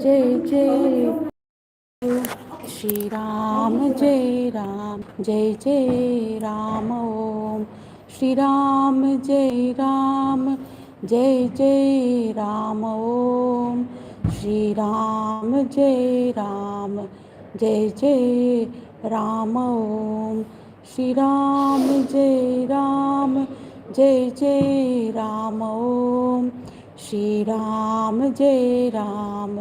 जय जय श्री राम जय राम जय जय राम ओम श्री राम जय राम जय जय राम ओम श्री राम जय राम जय जय राम ओम श्री राम जय राम जय जय राम ओम श्री राम जय राम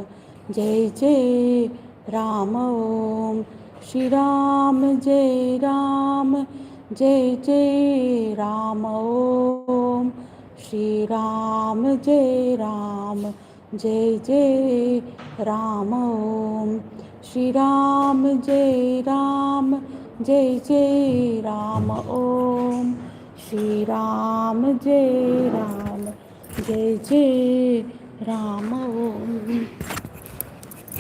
जय जय राम ओम श्री राम जय राम जय जय राम ओम श्री राम जय राम जय जय राम ओम श्री राम जय राम जय जय राम ओम श्री राम जय राम जय जय राम ओम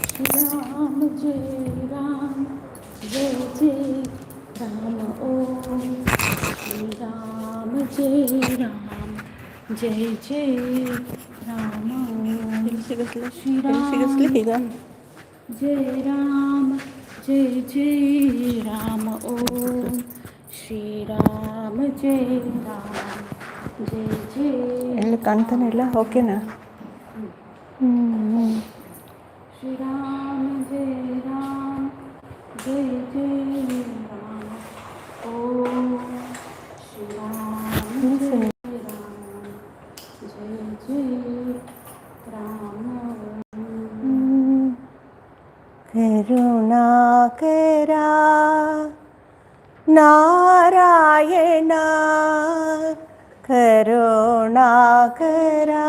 श्री राम जय राम जय जय राम ओम श्री राम जय राम जय जय राम ओम श्री राम जय राम जय जय राम ओम श्री राम जय राम जय जय ಎಲ್ಲ ಕಾಣ್ತಾನಿಲ್ಲ ಓಕೆನಾ श्री राम जय राम जय जय राम ओम श्री राम जय राम जय जय राम కరుణాకరా నారాయణ కరుణాకరా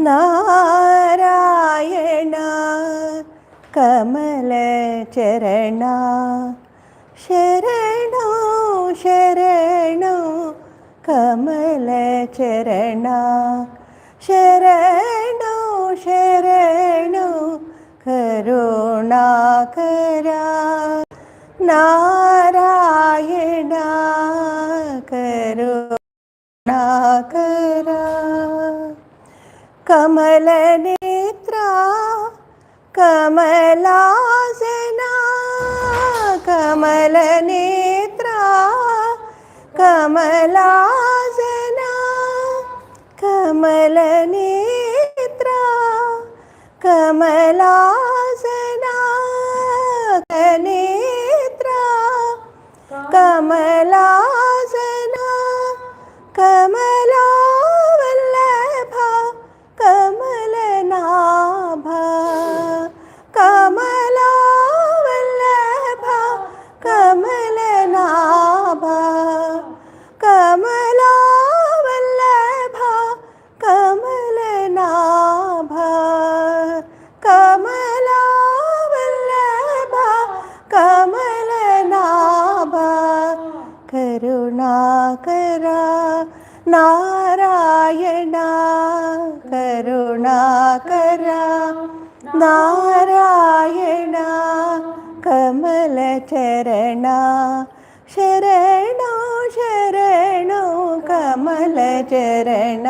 నారాయణ కమలచరణ శరణు శరణు కమలచరణ శరణు శరణు కరుణాకరా నారాయణ కరుణాకరా కమలనేత్రా కమలాసనా కమలనేత్రా కమలాసనా కమలనేత్రా కమలాసనా కనేత్రా కమలాసనా కమలావల్లభ కమలనాభ కమలావల్లభ కమలనాభ కమలావల్లభ కమలనాభ కమలావల్లభ కమలనాభ కరుణాకరా నారాయణ కరుణాకరా నారాయణ కమలచరణ శరణు శరణు కమలచరణ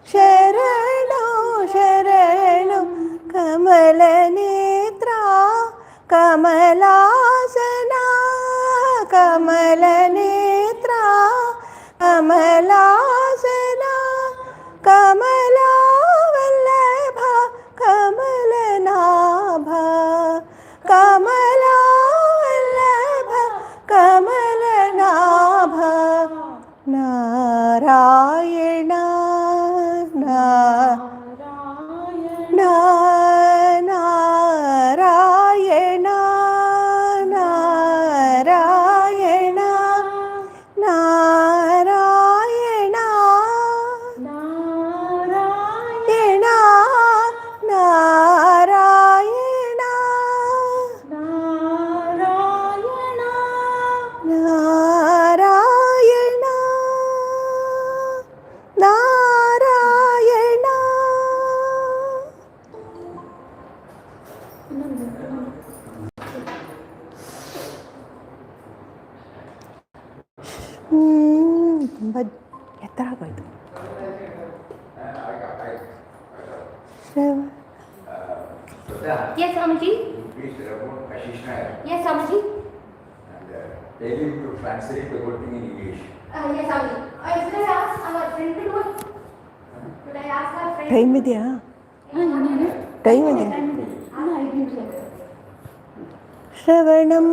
శరణు శరణు కమలనేత్రా కమలాసనా కమలనేత్రా కమలాసనా కమలావల్లభ కమలనాభ కమలావల్లభ కమలనాభ నారాయణ నారాయణ నారాయణ నారాయణ నారాయణ నారాయణ నారాయణ నారాయణ నారాయణ నారాయణ ತುಂಬ ಎತ್ತರ ಆಗೋಯ್ತು Yes, Amaji. Please report Ashish Nair. Yes, Amaji. And tell him to translate the whole thing in English. Yes, Amaji. Should I ask our friend to do it? Should I ask our friend? Time ಇದೆಯಾ? Time ಇದೆ. ಶ್ರವಣಂ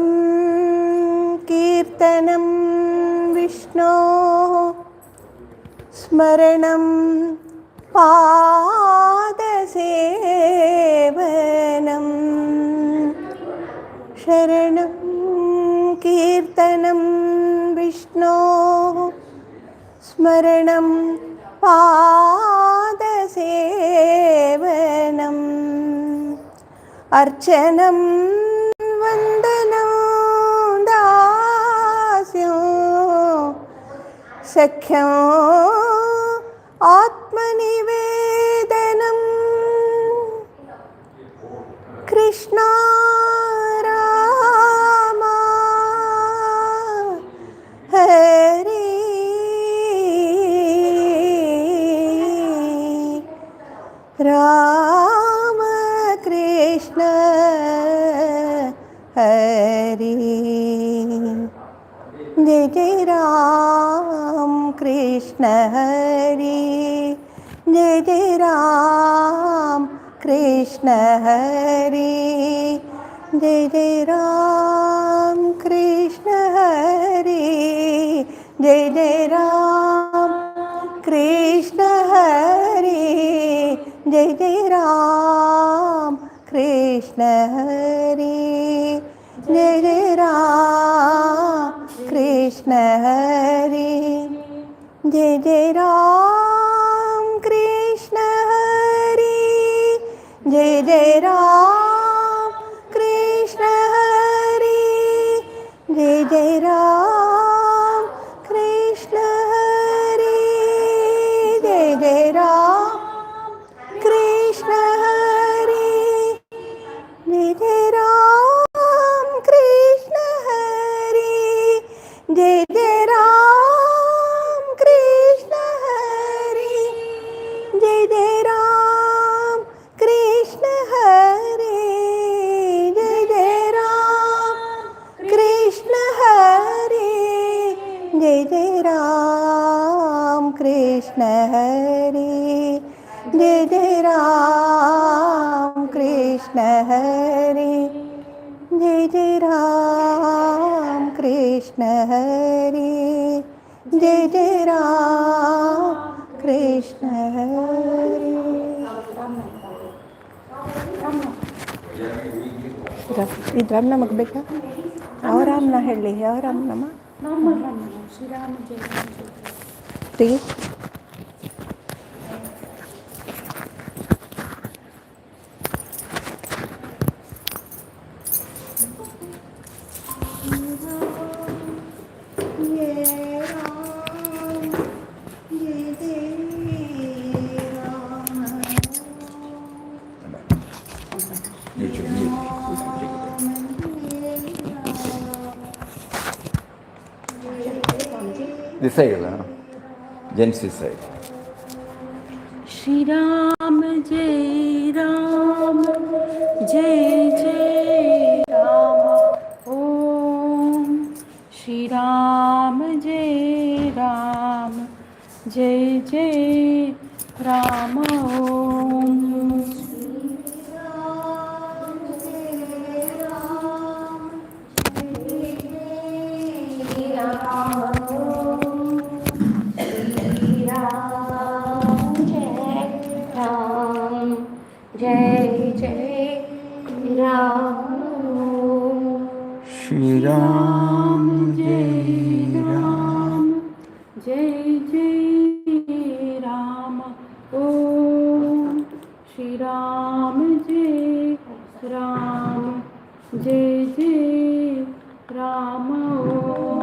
ಕೀರ್ತನಂ ವಿಷ್ಣೋ ಸ್ಮರಣಂ ಪಾದಸೇವನಂ ಶರಣಂ ಕೀರ್ತನಂ ವಿಷ್ಣೋ ಸ್ಮರಣಂ ಪಾದಸೇವನಂ अर्चनं वन्दनं दास्यं सख्यं आत्मनिवेदनं कृष्णा रामा हरे राम कृष्ण हरे जय जय राम कृष्ण हरे जय जय राम कृष्ण हरे जय जय राम कृष्ण हरे जय जय राम कृष्ण हरे जय जय राम कृष्ण हरे जय जय राम कृष्ण हरे जय जय राम कृष्ण हरे जय जय राम कृष्ण हरे जय जय राम कृष्ण हरे जय जय राम कृष्ण हरे जय जय राम कृष्ण हरे जय जय राम कृष्ण हरे जय जय राम कृष्ण हरे जय जय राम कृष्ण हरे जय जय राम कृष्ण हरे जय जय राम कृष्ण हरे जय जय राम कृष्ण हरे जय जय राम कृष्ण हरे ಇದು ನಮಗೆ ಬೇಕಾ? ಯಾವ ರಾಮನ ಹೇಳಿ, ಯಾವ ರಾಮನಮ್ಮ? ಶ್ರೀರಾಮ ಜಯ ಟೀ This side, gents this side. Shri Ram जय राम जय जय राम ओम श्री राम जय राम जय जय राम ओम जय जय Ram Shri Ram Jai Ram जय जय राम ओम श्री राम जय राम जय जय राम ओम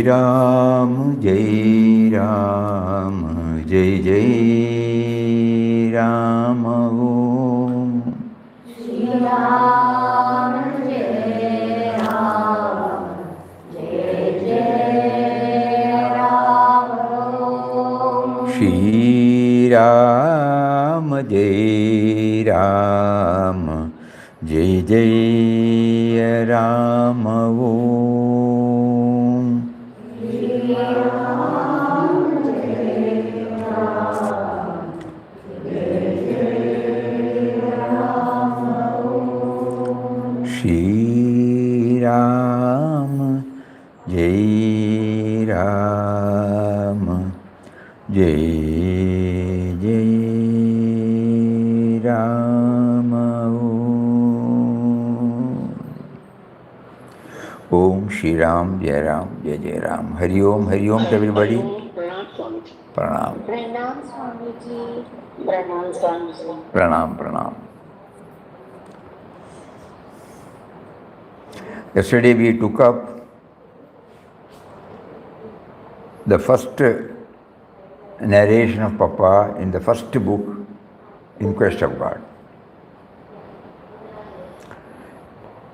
Ram, Jai Ram, Jai Jai Ram Om. Shri Ram, Jai Ram, Jai Jai Ram Om. Shri Ram, Jai Ram, Jai Jai Ram Om. Shri Ram, Jai Ram, Jai Jai Ram Om. Om Shri Ram, Jai Ram, Jai Jai Ram. Hari Om to everybody. Pranam. Pranam Swamiji. Pranam Swamiji. Pranam. Yesterday we took up the first narration of Papa in the first book, In Quest of God.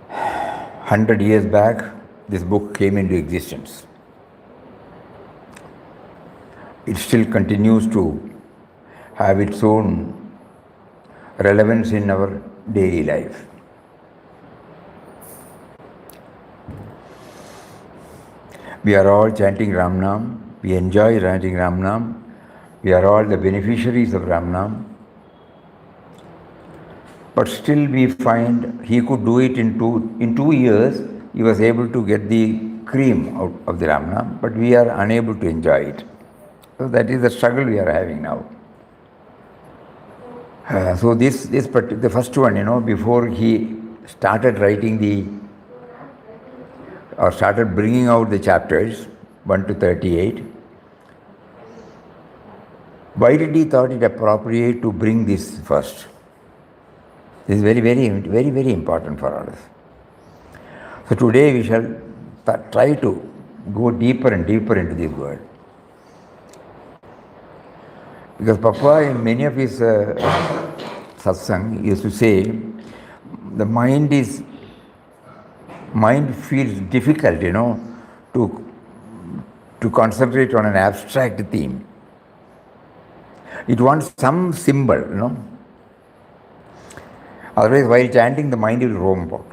100 years back, this book came into existence. It still continues to have its own relevance in our daily life. We are all chanting Ram Nam. We enjoy chanting Ram Nam. We are all the beneficiaries of Ram Nam. But still we find he could do it in 2 years. He was able to get the cream out of the Ram Nam, but we are unable to enjoy it. So that is the struggle we are having now. So the first one, before he started writing or started bringing out the chapters, 1 to 38, why did he thought it appropriate to bring this first? This is very, very, very, very important for all of us. So today we shall try to go deeper and deeper into this word. Because Papa, in many of his satsang, used to say, the mind feels difficult, to concentrate on an abstract theme. It wants some symbol, Otherwise, while chanting, the mind will roam about.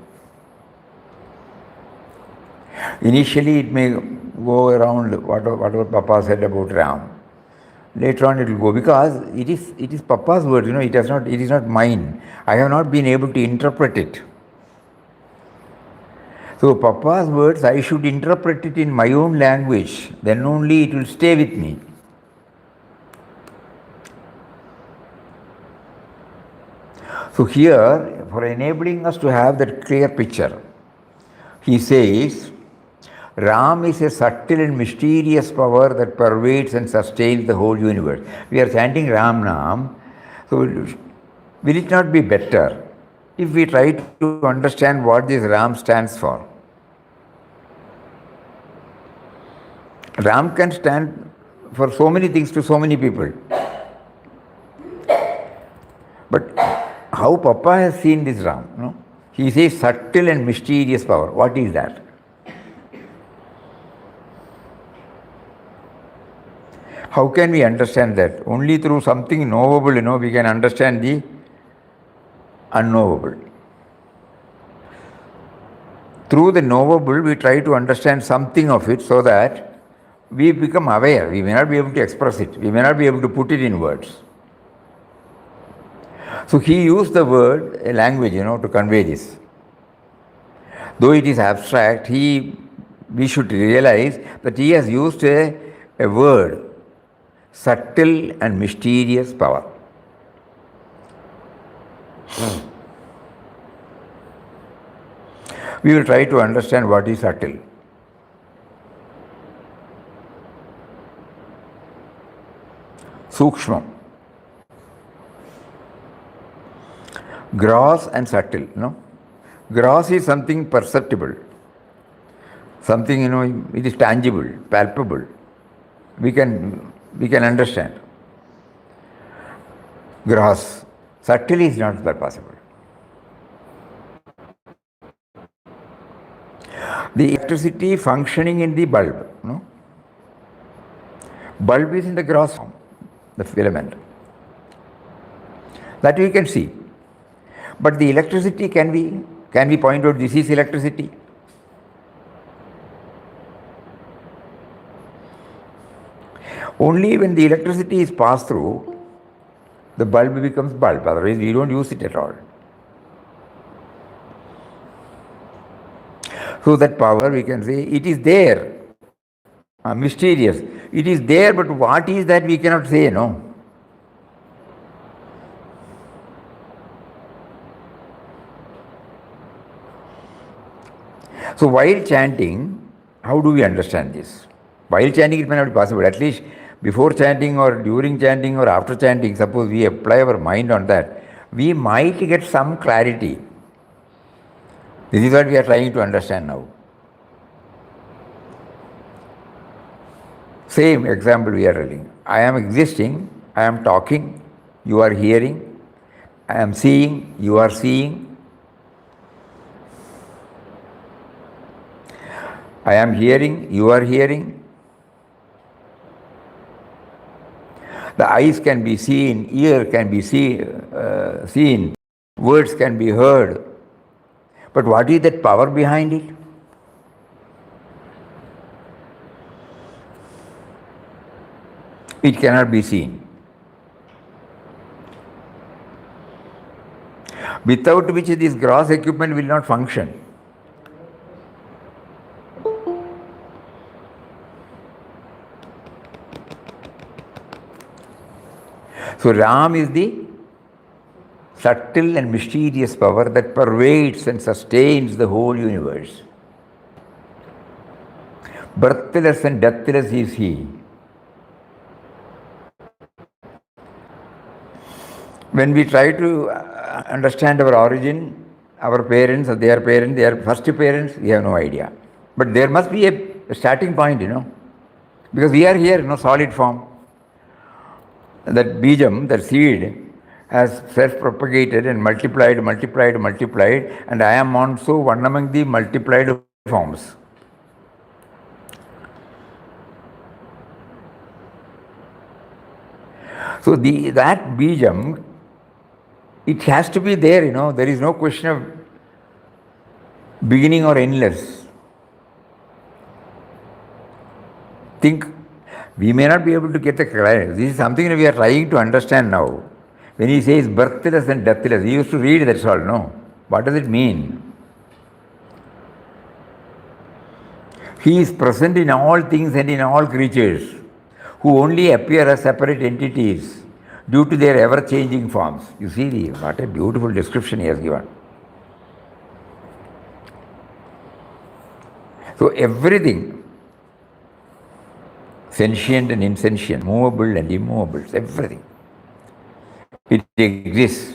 Initially, it may go around whatever Papa said about Ram. Later on it will go, because it is Papa's word, it is not mine. I have not been able to interpret it. So Papa's words, I should interpret it in my own language, then only it will stay with me. So here, for enabling us to have that clear picture, he says, Ram is a subtle and mysterious power that pervades and sustains the whole universe. We are chanting Ram Nam, so will it not be better if we try to understand what this Ram stands for? Ram can stand for so many things to so many people. But how Papa has seen this Ram? No? He says subtle and mysterious power. What is that? How can we understand that? Only through something knowable, we can understand the unknowable. Through the knowable, we try to understand something of it so that we become aware. We may not be able to express it. We may not be able to put it in words. So he used the word, a language, to convey this. Though it is abstract, we should realize that he has used a word, subtle and mysterious power. We will try to understand what is subtle. Sukshma. Gross and subtle, Gross is something perceptible. Something, it is tangible, palpable. We can understand. Gross. Subtle is not that possible. The electricity functioning in the bulb, Bulb is in the gross form, the filament. That we can see. But the electricity, can we point out this is electricity? Only when the electricity is passed through, the bulb becomes bulb. Otherwise, we don't use it at all. So that power, we can say, it is there. Mysterious. It is there, but what is that we cannot say, So while chanting, how do we understand this? While chanting, it may not be possible. At least before chanting or during chanting or after chanting, suppose we apply our mind on that, we might get some clarity. This is what we are trying to understand now. Same example we are telling. I am existing, I am talking, you are hearing, I am seeing, you are seeing. I am hearing, you are hearing. The eyes can be seen, ear can be seen, words can be heard. But what is that power behind it? It cannot be seen. Without which this gross equipment will not function. So Ram is the subtle and mysterious power that pervades and sustains the whole universe. Birthless and deathless is he. When we try to understand our origin, our parents, their first parents, we have no idea. But there must be a starting point, because we are here, solid form. That bijam, that seed, has self-propagated and multiplied, and I am also one among the multiplied forms. So that bijam, it has to be there, there is no question of beginning or endless. Think, We may not be able to get the clarity. This is something that we are trying to understand now. When he says birthless and deathless, he used to read, that's all, no? What does it mean? He is present in all things and in all creatures, who only appear as separate entities due to their ever-changing forms. You see, what a beautiful description he has given. So everything, sentient and insentient, movable and immovable, everything, it exists.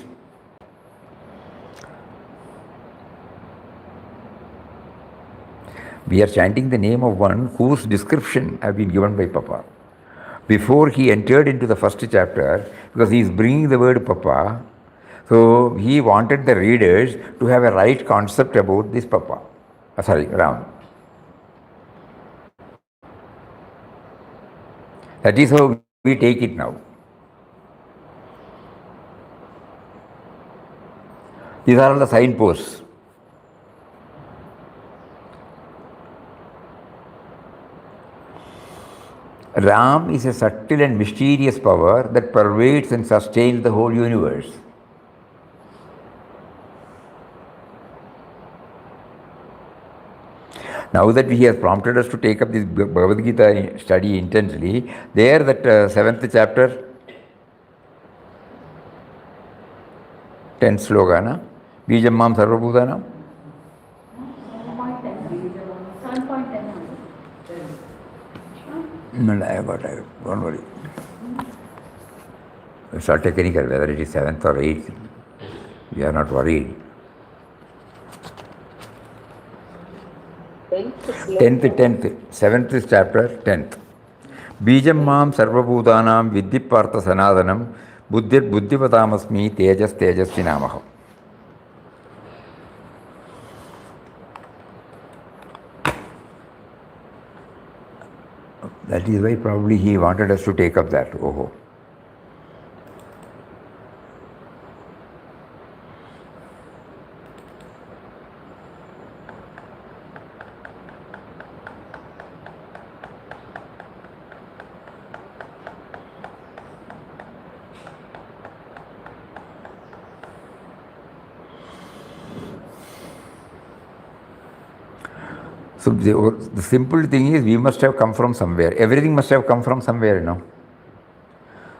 We are chanting the name of one whose description have been given by Papa. Before he entered into the first chapter, because he is bringing the word Papa, so he wanted the readers to have a right concept about this Papa. Ram. That is how we take it now. These are all the signposts. Ram is a subtle and mysterious power that pervades and sustains the whole universe. Now that he has prompted us to take up this Bhagavad Gita study intensely, there that 7th chapter, 10th sloka, na? Bijam Mam Sarvabhutanam. 7.10. No, I got it. Don't worry. It's all technical, whether it is 7th or 8th. We are not worried. 10th, 7th chapter, 10th. Bijam Mam Sarvabhutanam Viddhipartha Sanadanam Buddhir Buddhivatamasmi Tejas Tejasvinamaham. That is why probably he wanted us to take up that. Oh. So the simple thing is we must have come from somewhere. Everything must have come from somewhere, you know.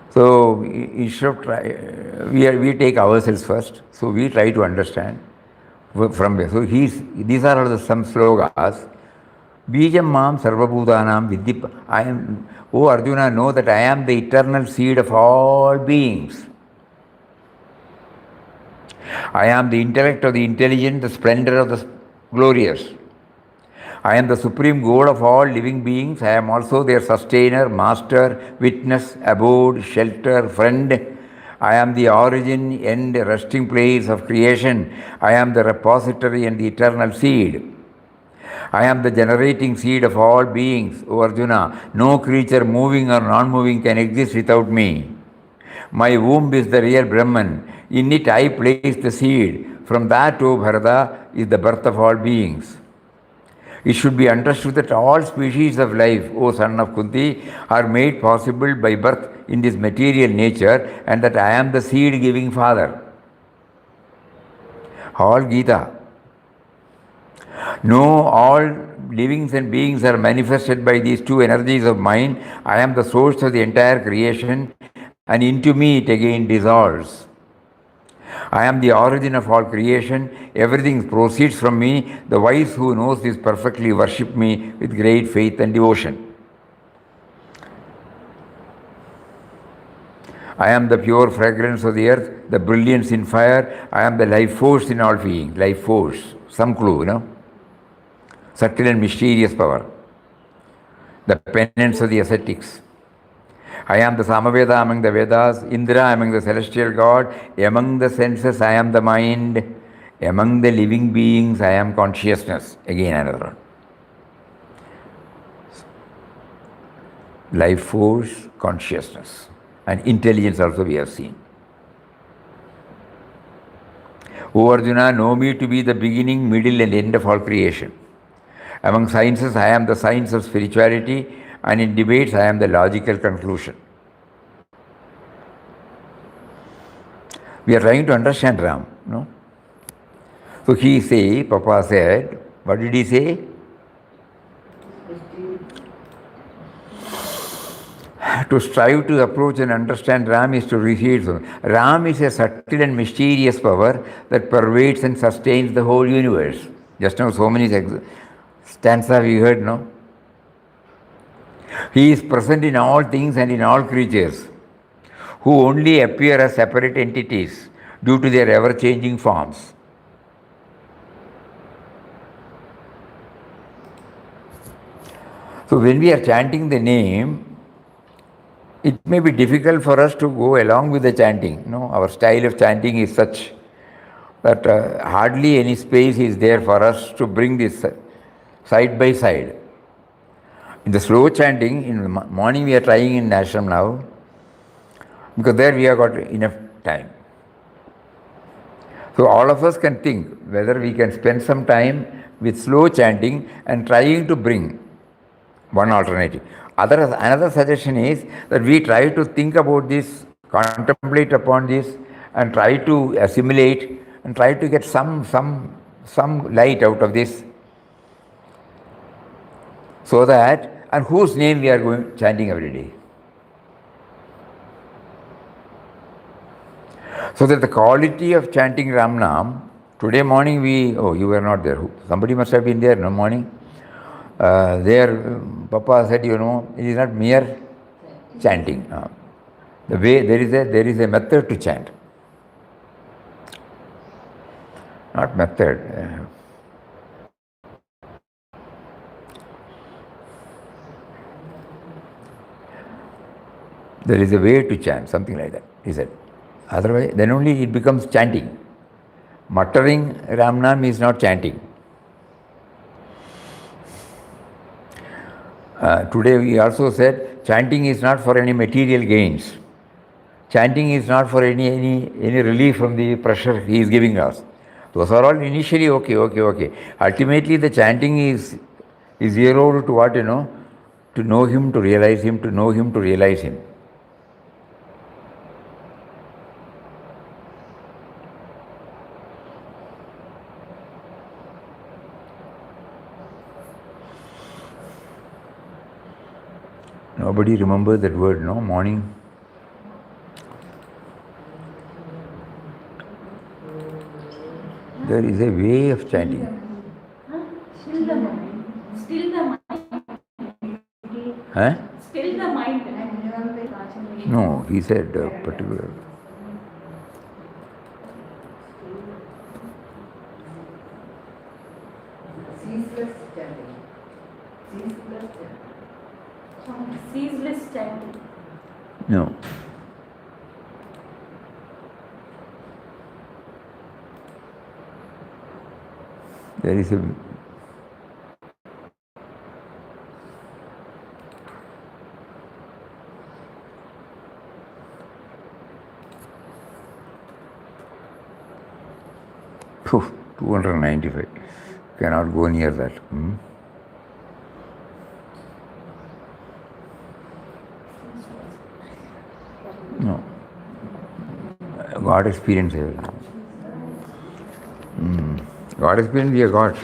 So instead of we take ourselves first. So we try to understand from where. So these are all some slogas. Bijam Mam Sarvabhutanam Viddhi. I am, O Arjuna, know that I am the eternal seed of all beings. I am the intellect of the intelligent, the splendor of the glorious. I am the supreme goal of all living beings. I am also their sustainer, master, witness, abode, shelter, friend. I am the origin, end, resting place of creation. I am the repository and the eternal seed. I am the generating seed of all beings, O Arjuna. No creature moving or non-moving can exist without me. My womb is the real Brahman. In it I place the seed. From that, O Bharata, is the birth of all beings. It should be understood that all species of life, O son of Kunti, are made possible by birth in this material nature, and that I am the seed-giving father. All Gita. No, all livings and beings are manifested by these two energies of mine. I am the source of the entire creation, and into me it again dissolves. I am the origin of all creation. Everything proceeds from me. The wise who knows this perfectly worship me with great faith and devotion. I am the pure fragrance of the earth, the brilliance in fire. I am the life force in all beings. Life force. Some clue, you know. Subtle and mysterious power. The penance of the ascetics. I am the Samaveda among the Vedas, Indra among the celestial god, among the senses I am the mind, among the living beings I am consciousness. Again another one. Life force, consciousness, and intelligence also we have seen. O Arjuna, know me to be the beginning, middle and end of all creation. Among sciences, I am the science of spirituality. and in debates I am the logical conclusion. We are trying to understand Ram, no? So Papa said, what did he say? To strive to approach and understand Ram is to receive. Ram is a subtle and mysterious power that pervades and sustains the whole universe. Just now so many stanzas we heard, no? He is present in all things and in all creatures, who only appear as separate entities due to their ever-changing forms. So when we are chanting the name, it may be difficult for us to go along with the chanting. No, our style of chanting is such that hardly any space is there for us to bring this side by side. In the slow chanting, in the morning we are trying in ashram now, because there we have got enough time. So all of us can think whether we can spend some time with slow chanting and trying to bring one alternative. Another suggestion is that we try to think about this, contemplate upon this, and try to assimilate and try to get some light out of this, so that, and whose name we are going chanting every day. So that the quality of chanting Ram Nam, today morning you were not there. Somebody must have been there in the morning. There, Papa said, it is not mere chanting. The way there is a method to chant. Not method. There is a way to chant, something like that, he said. Otherwise, then only it becomes chanting. Muttering Ram Nam is not chanting. Today we also said chanting is not for any material gains. Chanting is not for any relief from the pressure he is giving us. Those are all initially okay. Ultimately the chanting is zeroed to what, to know him, to realize him, to know him, to realize him. Nobody remembers that word, no? Morning. There is a way of chanting. Still the mind. Still the mind. Huh? Still the mind. No, he said particular. Ceaseless chanting. Ceaseless chanting. No. There is a Phew, 295. Cannot go near that. No. God experience. God experience, we are God.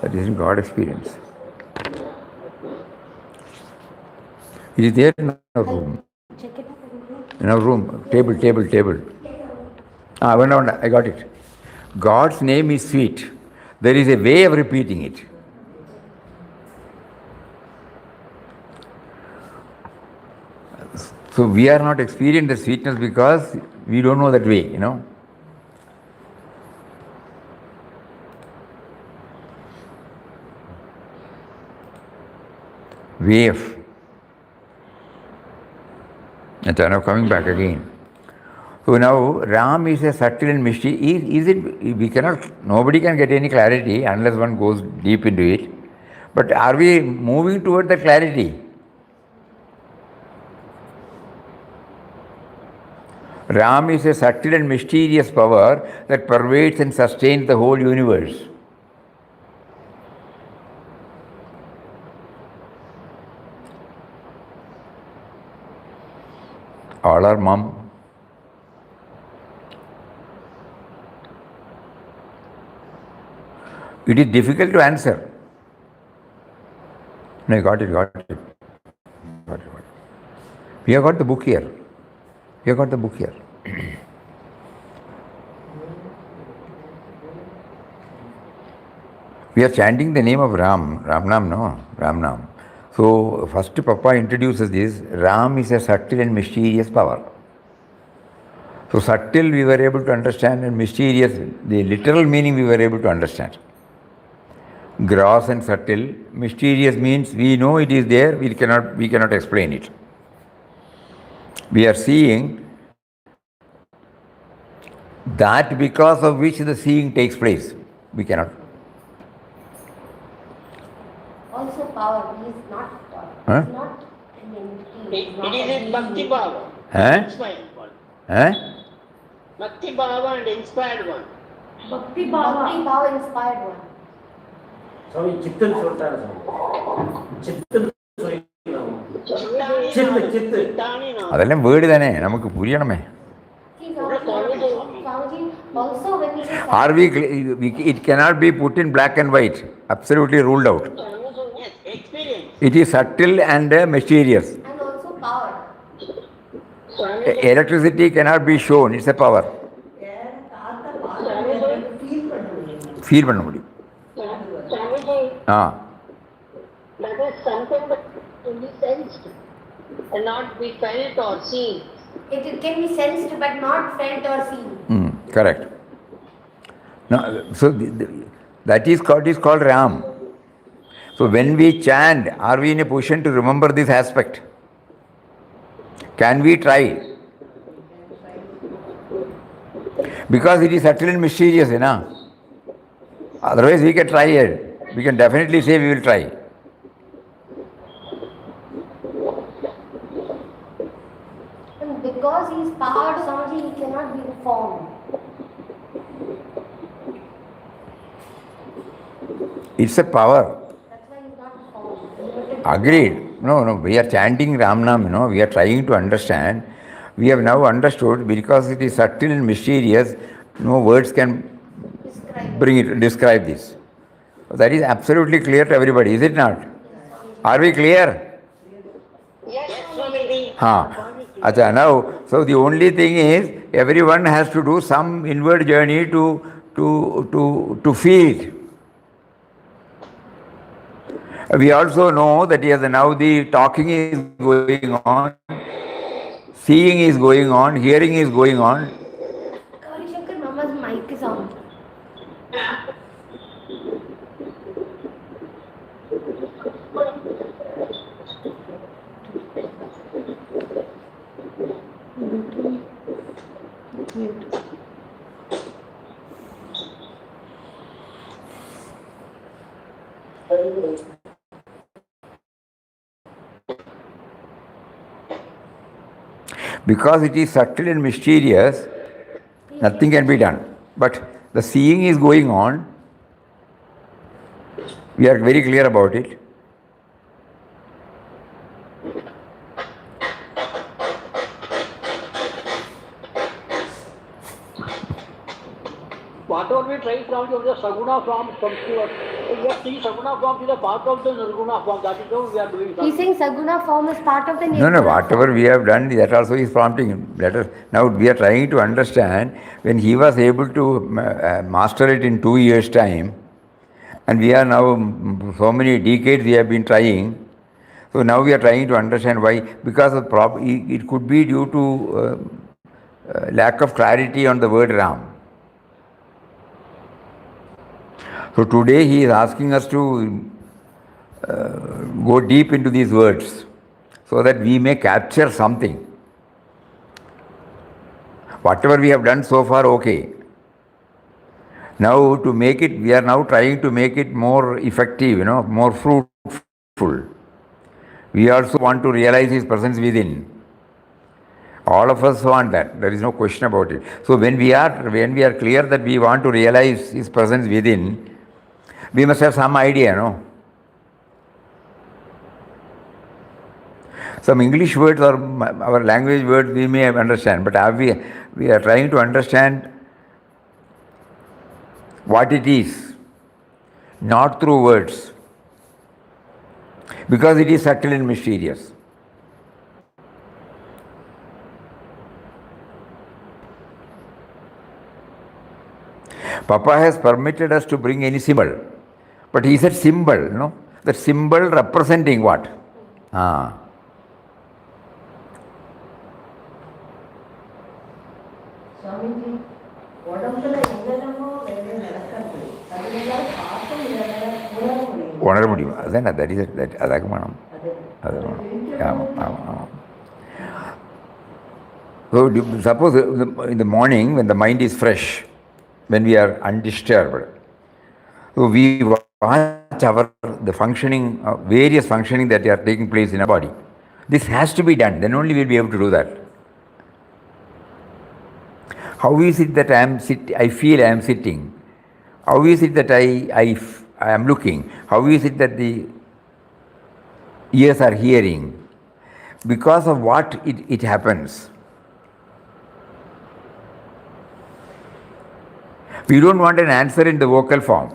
That isn't God experience. It is there in our room. In our room. Table. I got it. God's name is sweet. There is a way of repeating it. So we are not experiencing the sweetness because we don't know that way, wave. And now coming back again. So now Ram is a subtle and mystery. Is it? We cannot. Nobody can get any clarity unless one goes deep into it. But are we moving toward the clarity? Ram is a subtle and mysterious power that pervades and sustains the whole universe. All are mum. It is difficult to answer. No, you got it. We have got the book here. We are chanting the name of Ram. Ram. So, first Papa introduces this. Ram is a subtle and mysterious power. So, subtle we were able to understand, and mysterious, the literal meaning we were able to understand. Gross and subtle. Mysterious means we know it is there, we cannot explain it. We are seeing that because of which the seeing takes place. We cannot. Also power, he is not God. Huh? He is not an entity. It is a Bhakti Bhava. Huh? Inspired one. Huh? Bhakti Bhava and inspired one. Bhakti Bhava inspired one. स्वामी चित्तन छोड़ता है चित्तन അതെല്ലാം word തന്നെ നമുക്ക് പുരിയണമേ. See, Swamiji, also when we say Are we, it cannot be put in black and white, absolutely ruled out. Yes, experience. It is subtle and mysterious. and also power. Electricity cannot be shown, it's a power. Feel பண்ண முடியும். That is something that can be sensed and not be felt or seen. It can be sensed but not felt or seen. Correct. Now, so that is called Ram. So when we chant, are we in a position to remember this aspect? Can we try? Because it is subtle and mysterious, you know. Otherwise we can try it. We can definitely say we will try. And because he is powered, Swamiji, he cannot be formed. It's a power. That's why he is not formed. Agreed. No, we are chanting Ramnam, we are trying to understand. We have now understood because it is subtle and mysterious, no words can describe this. That is absolutely clear to everybody, is it not? Are we clear? Yes, Swamiji. Acha, now, so the only thing is everyone has to do some inward journey to feel it. We also know that yes, now the talking is going on, seeing is going on, hearing is going on. Gauri Shankar, Mama's mic is on. Because it is subtle and mysterious, nothing can be done. But the seeing is going on. We are very clear about it. Whatever we try from the Saguna form comes to us. Yes, see, Saguna form is a part of the Nirguna form. That is how we are doing. He's saying Saguna form is part of the No, Nirguna whatever form. we have done, that also is prompting. Now we are trying to understand when he was able to master it in 2 years' time, and we are now, so many decades we have been trying. So now we are trying to understand why, because of it could be due to lack of clarity on the word Ram. So today he is asking us to go deep into these words so that we may capture something. Whatever we have done so far, okay. Now to make it, we are now trying to make it more effective, more fruitful. We also want to realize His presence within. All of us want that. There is no question about it. So when we are clear that we want to realize His presence within, we must have some idea, no? Some English words or our language words we may understand, but we are trying to understand what it is, not through words, because it is subtle and mysterious. Papa has permitted us to bring any symbol, but he said symbol, no? The symbol representing what? Swamiji, உடம்புல எங்கெல்லாமோ வேலை நடக்கிறது அதெல்லாம் பார்த்து உணர முடியும். அதுதான் அதாக மனம். அது ஆமாம் ஆமாம் ஆமாம். So suppose in the morning when the mind is fresh, when we are undisturbed, so we watch the functioning, various functioning that are taking place in our body. This has to be done, then only we will be able to do that. How is it that I feel I am sitting? How is it that I am looking? How is it that the ears are hearing? Because of what it happens. We don't want an answer in the vocal form.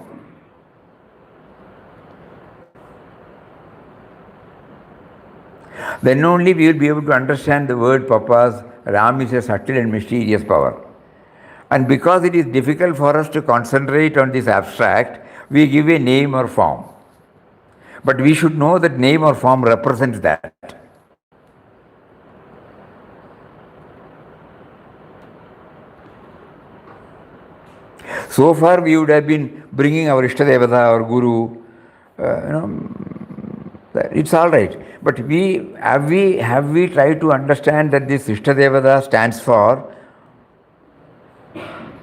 Then only we will be able to understand the word Papa's Ram is a subtle and mysterious power. And because it is difficult for us to concentrate on this abstract, we give a name or form. But we should know that name or form represents that. So far we would have been bringing our Ishtadevata, our Guru, it's all right. But have we tried to understand that this Ishtadevata stands for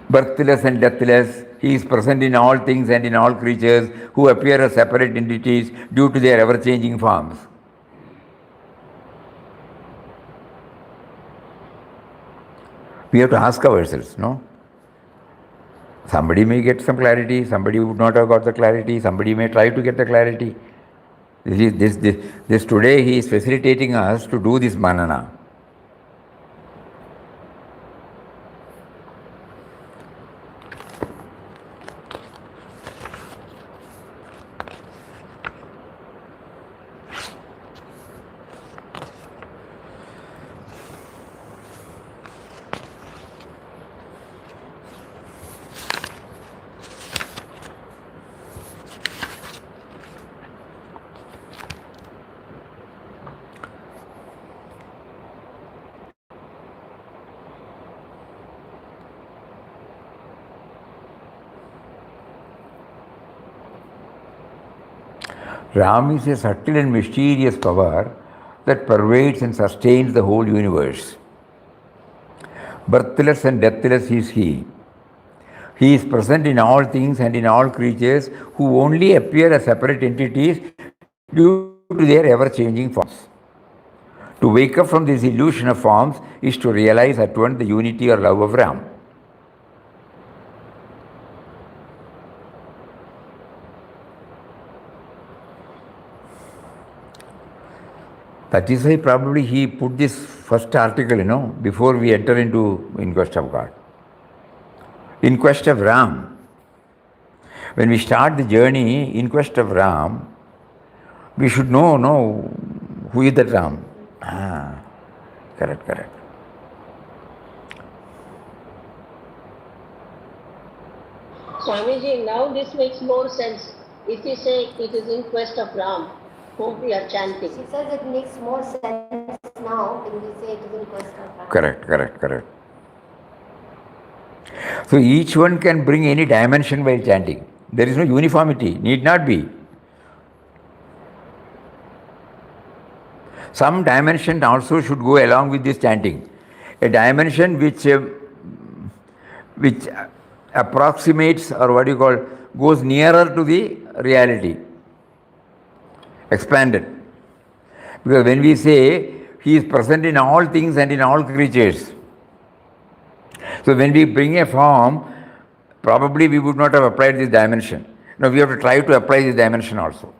birthless and deathless? He is present in all things and in all creatures who appear as separate entities due to their ever-changing forms. We have to ask ourselves, no? Somebody may get some clarity, somebody would not have got the clarity, somebody may try to get the clarity. This today he is facilitating us to do this manana. Ram is a subtle and mysterious power that pervades and sustains the whole universe. Birthless and deathless is He. He is present in all things and in all creatures who only appear as separate entities due to their ever-changing forms. To wake up from this illusion of forms is to realize at once the unity or love of Ram. That is why probably he put this first article, before we enter into In Quest of God. In Quest of Ram. When we start the journey in Quest of Ram, we should know who is that Ram. Correct. Swamiji, now this makes more sense. If you say it is in quest of Ram, whom we are chanting. She says it makes more sense now when we say it is in quest of Ram. Correct. So each one can bring any dimension while chanting. There is no uniformity, need not be. Some dimension also should go along with this chanting. A dimension which approximates, or what you call, goes nearer to the reality, expanded. Because when we say he is present in all things and in all creatures, so when we bring a form, probably we would not have applied this dimension. Now we have to try to apply this dimension also.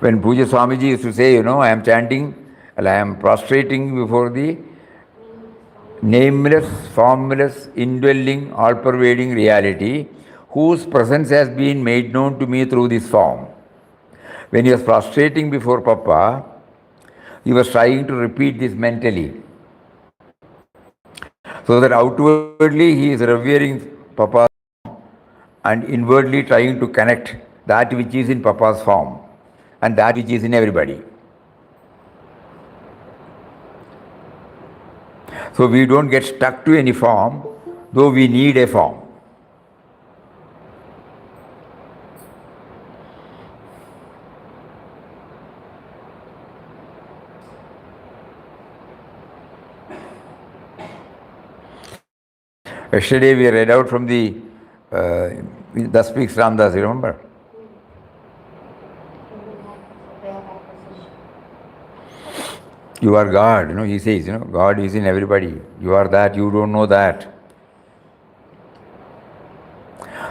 When Puja Swamiji used to say, I am chanting, I am prostrating before the nameless, formless, indwelling, all-pervading reality, whose presence has been made known to me through this form. When he was prostrating before Papa, he was trying to repeat this mentally, so that outwardly he is revering Papa and inwardly trying to connect that which is in Papa's form and that which is in everybody. So we don't get stuck to any form, though we need a form. Yesterday we read out from the Thus Speaks Ramdas, you remember? You are God, he says, God is in everybody. You are that, you don't know that.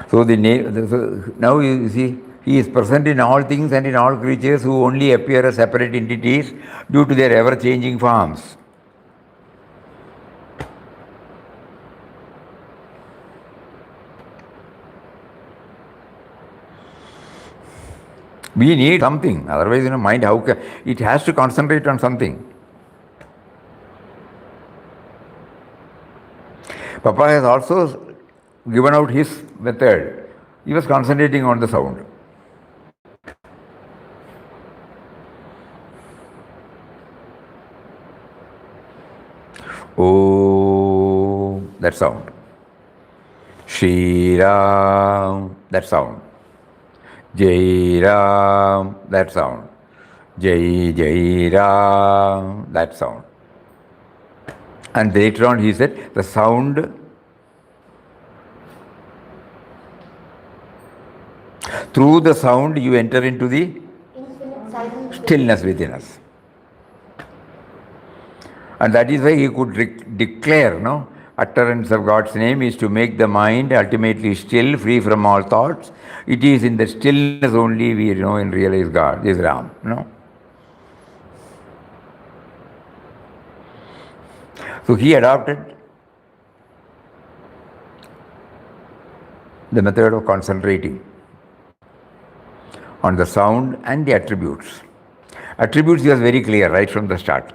So now you see, he is present in all things and in all creatures who only appear as separate entities due to their ever-changing forms. We need something, otherwise, mind, it has to concentrate on something. Papa has also given out his method. He was concentrating on the sound. Oh, that sound. Shri Ram, that sound. Jai Ram, that sound. Jai Jai Ram, that sound. And later on he said, the sound, through the sound you enter into the stillness within us. And that is why he could declare, utterance of God's name is to make the mind ultimately still, free from all thoughts. It is in the stillness only we know and realize God, is Ram. So he adopted the method of concentrating on the sound and the attributes. Attributes he was very clear right from the start.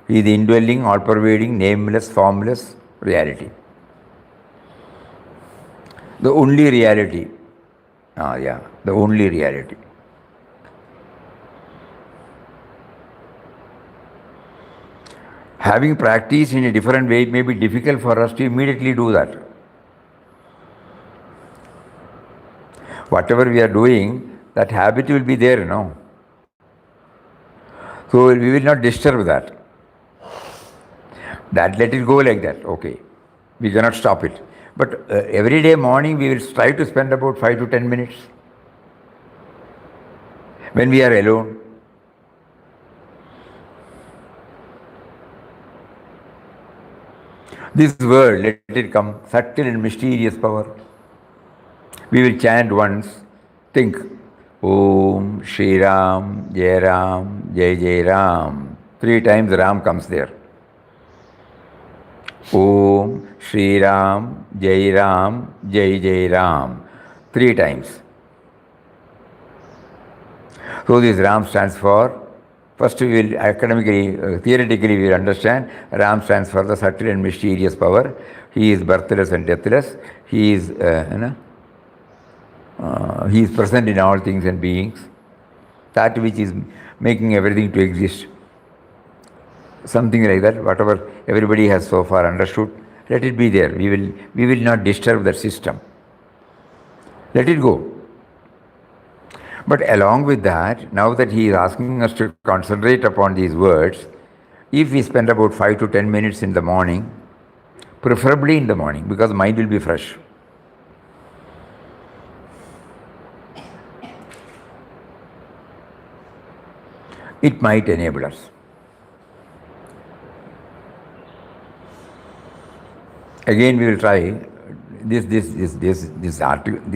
He is the indwelling, all-pervading, nameless, formless reality. The only reality. The only reality. Having practiced in a different way, it may be difficult for us to immediately do that. Whatever we are doing, that habit will be there, So we will not disturb that. Let it go like that, okay. We cannot stop it. But every day morning we will try to spend about 5 to 10 minutes. When we are alone. This word, let it come, subtle and mysterious power. We will chant once, think, Om Shri Ram, Jai Ram, Jai Jai Ram. 3 times Ram comes there. Om Shri Ram, Jai Ram, Jai Jai Ram. 3 times. So this Ram stands for, first we will academically, theoretically we will understand, Ram stands for the subtle and mysterious power. He is birthless and deathless. He is, he is present in all things and beings. That which is making everything to exist. Something like that, whatever everybody has so far understood, let it be there. We will not disturb that system. Let it go. But along with that, now that he is asking us to concentrate upon these words, if we spend about 5 to 10 minutes in the morning, preferably in the morning, because the mind will be fresh. It might enable us. Again, we will try. This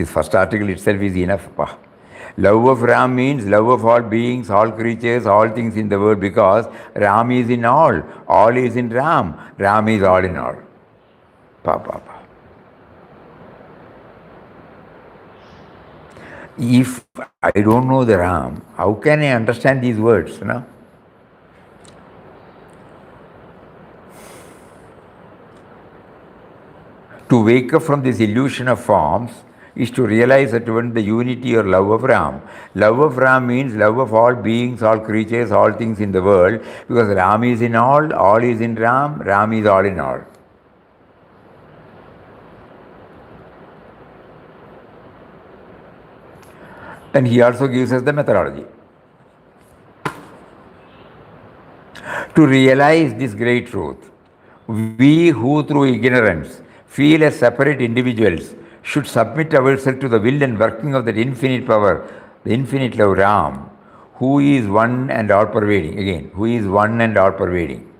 first article itself is enough. Love of Ram means love of all beings, all creatures, all things in the world, because Ram is in all is in Ram. Ram is all in all. If I don't know the Ram, how can I understand these words? No? To wake up from this illusion of forms is to realize that when the unity or love of Ram. Love of Ram means love of all beings, all creatures, all things in the world, because Ram is in all is in Ram, Ram is all in all. And he also gives us the methodology. To realize this great truth, we who through ignorance feel as separate individuals should submit ourselves to the will and working of that infinite power, the infinite love Ram, who is one and all pervading. Again, who is one and all pervading.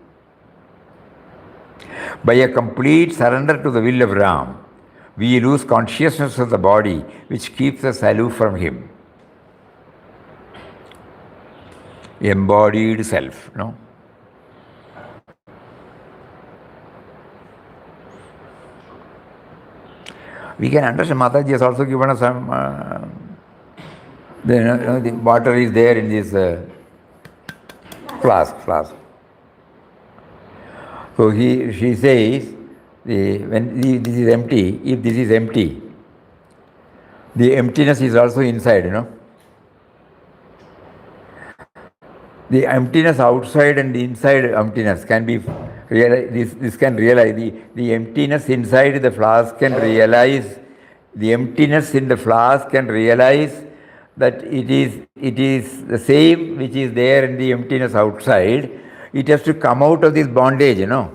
By a complete surrender to the will of Ram, we lose consciousness of the body, which keeps us aloof from him. Embodied self, no? We can understand. Mataji has also given us some. The water is there in this flask. So she says, when this is empty, if this is empty, the emptiness is also inside, you know. The emptiness outside and the inside emptiness can be realized. This can realize the emptiness inside the flask can realize. The emptiness in the flask can realize that it is the same which is there in the emptiness outside. It has to come out of this bondage, you know.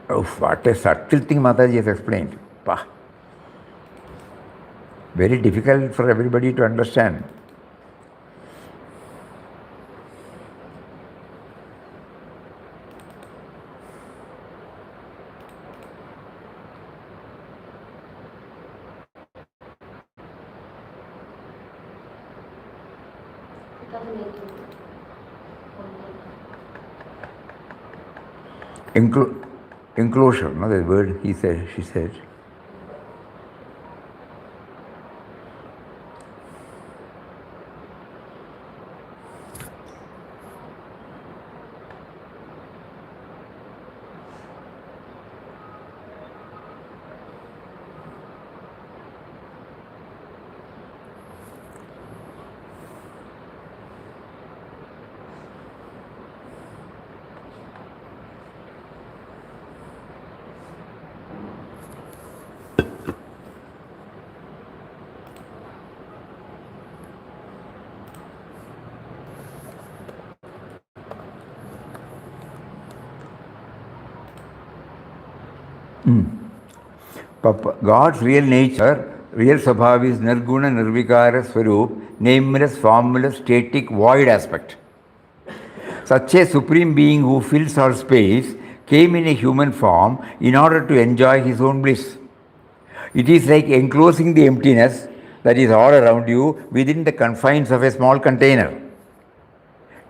Oh, what a subtle thing Mataji has explained. Very difficult for everybody to understand. Enclosure, no, the word she said. God's real nature, real Swabhav is Nirguna Nirvikara Swarup, nameless, formless, static, void aspect. Such a supreme being who fills all space came in a human form in order to enjoy his own bliss. It is like enclosing the emptiness that is all around you within the confines of a small container.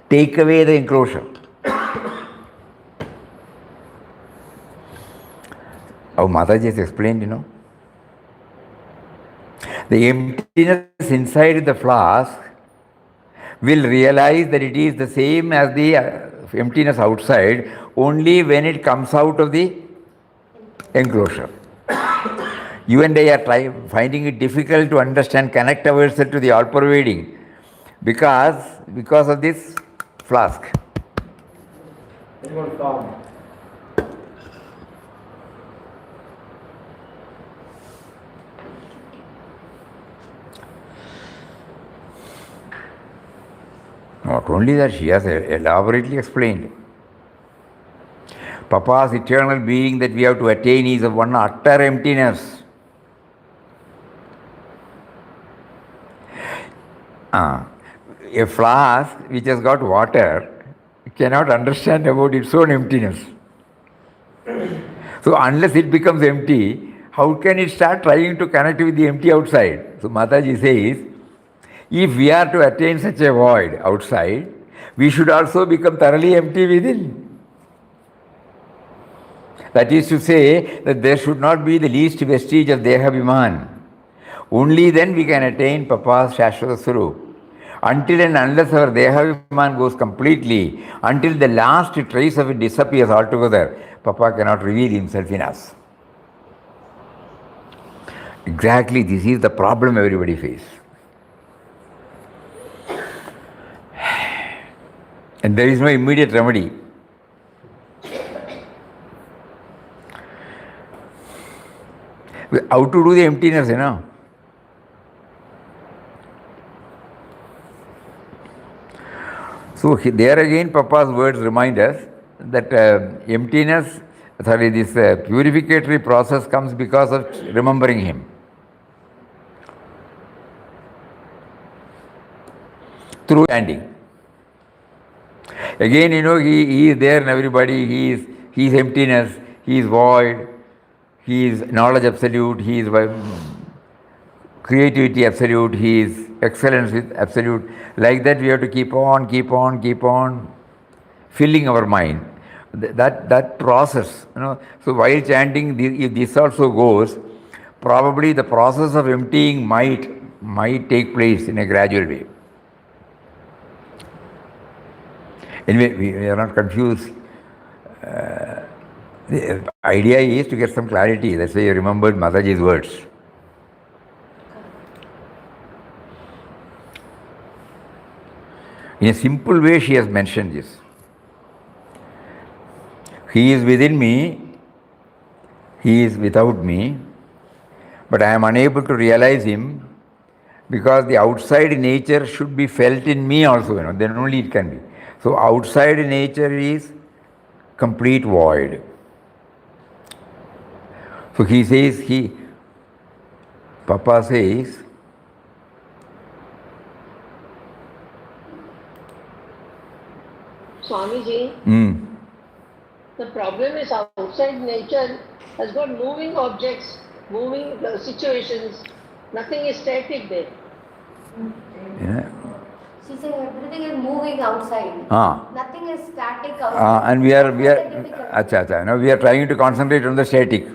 Take away the enclosure. How Mataji has explained, you know. The emptiness inside the flask will realize that it is the same as the emptiness outside only when it comes out of the enclosure. You and I are finding it difficult to understand, connect ourselves to the all-pervading because of this flask. sensual form. Not only that, she has elaborately explained. Papa's eternal being that we have to attain is of one utter emptiness. A flask which has got water cannot understand about its own emptiness. So unless it becomes empty, how can it start trying to connect with the empty outside? So Mataji says, if we are to attain such a void outside, we should also become thoroughly empty within. That is to say that there should not be the least vestige of Dehabhiman. Only then we can attain Papa's Shashvata Swarup. Until and unless our Dehabhiman goes completely, until the last trace of it disappears altogether, Papa cannot reveal himself in us. Exactly, this is the problem everybody faces. And there is no immediate remedy. How to do the emptiness, you know? So there again, Papa's words remind us that emptiness, this purificatory process comes because of remembering him. Through standing. Again, you know, he is there in everybody, he is emptiness, he is void, he is knowledge absolute, he is creativity absolute, he is excellence with absolute. Like that we have to keep on filling our mind. That process, you know. So while chanting, if this also goes, probably the process of emptying might take place in a gradual way. Anyway, we are not confused. The idea is to get some clarity. That's why you remembered Mataji's words. In a simple way, she has mentioned this. He is within me, he is without me, but I am unable to realize him because the outside nature should be felt in me also, you know, then only it can be. So outside nature is complete void. So he says, Papa says, Swamiji, the problem is outside nature has got moving objects, moving situations. Nothing is static there. Yeah. She said everything is moving outside. Nothing is static outside. And we are now we are trying to concentrate on the static.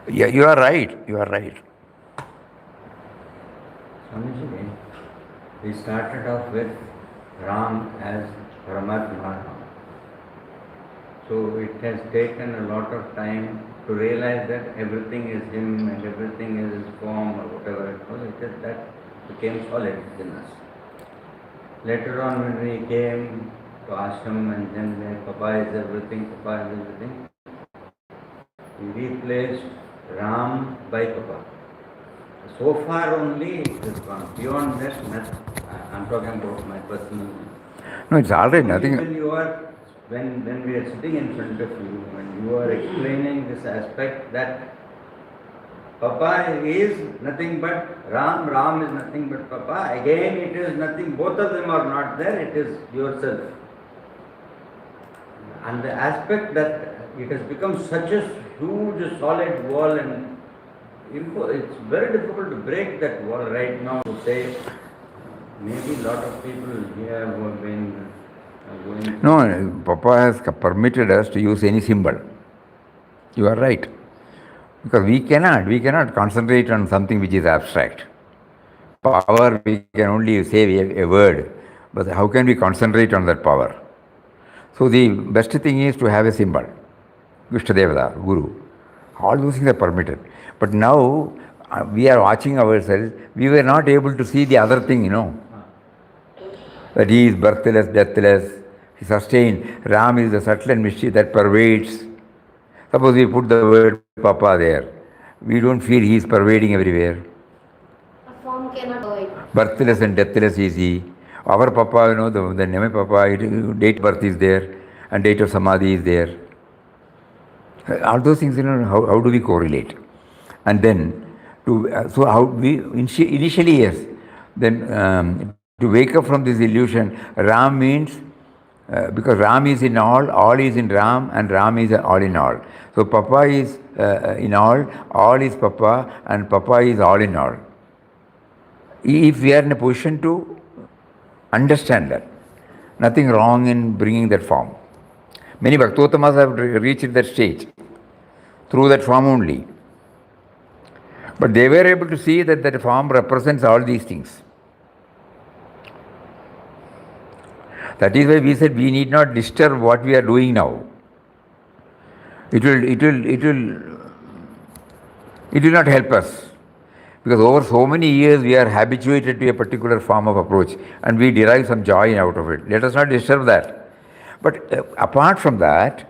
Yeah, you are right. Swamiji, we started off with Ram as Paramatma. So it has taken a lot of time to realize that everything is him and everything is his form or whatever it was. It is that became solid within us. Later on when we came to ashram and then Papa is everything, we replaced Ram by Papa. So far only it has gone. Beyond that, nothing. I'm talking about my personal. No, it's already nothing. When we are sitting in front of you, when you are explaining this aspect that Papa is nothing but Ram, Ram is nothing but Papa, again it is nothing, both of them are not there, it is yourself. And the aspect that it has become such a huge solid wall and it's very difficult to break that wall right now to say maybe a lot of people here who have been going. No, Papa has permitted us to use any symbol. You are right. Because we cannot concentrate on something which is abstract. Power, we can only say a word, but how can we concentrate on that power? So the best thing is to have a symbol. Vishtadevada, Guru. All those things are permitted. But now we are watching ourselves, we were not able to see the other thing, you know. that he is birthless, deathless, he sustained. Ram is the subtle mystery that pervades. Suppose we put the word Papa there, we don't feel he is pervading everywhere. A form cannot avoid. Birthless and deathless is he. Our Papa, the name of Papa, date of birth is there, and date of Samadhi is there. All those things, how do we correlate? And then, so how we, initially yes, then to wake up from this illusion, Ram means, because Ram is in all is in Ram, and Ram is all in all. So Papa is in all is Papa, and Papa is all in all. If we are in a position to understand that, nothing wrong in bringing that form. Many Bhaktottamas have reached that stage through that form only. But they were able to see that that form represents all these things. That is why we said we need not disturb what we are doing now. It will not help us. Because over so many years we are habituated to a particular form of approach and we derive some joy out of it. Let us not disturb that. But apart from that,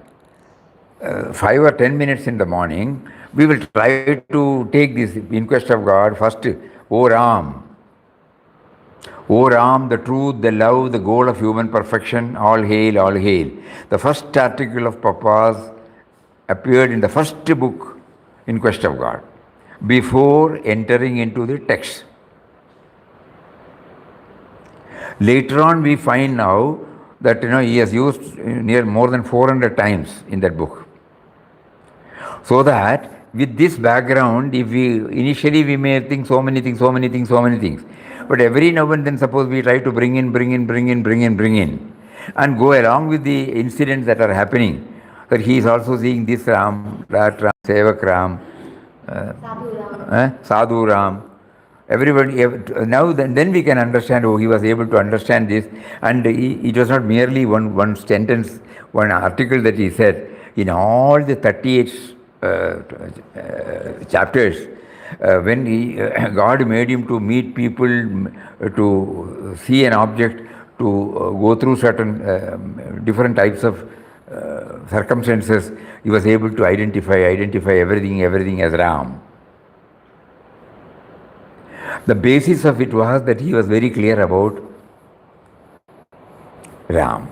5 or 10 minutes in the morning, we will try to take this in quest of God. First, O Ram, the truth, the love, the goal of human perfection, all hail, all hail. The first article of Papa's appeared in the first book, In Quest of God, before entering into the text. Later on we find now that he has used near more than 400 times in that book. So that with this background, if initially we may think so many things, but every now and then suppose we try to bring in, and go along with the incidents that are happening, that he is also seeing this Ram, that Ram, Sevak Ram, Sadhu Ram. Everybody, now then we can understand, he was able to understand this, and it was not merely one sentence, one article that he said. In all the 38 chapters, when God made him to meet people, to see an object, to go through certain different types of circumstances, he was able to identify everything as Ram. The basis of it was that he was very clear about Ram.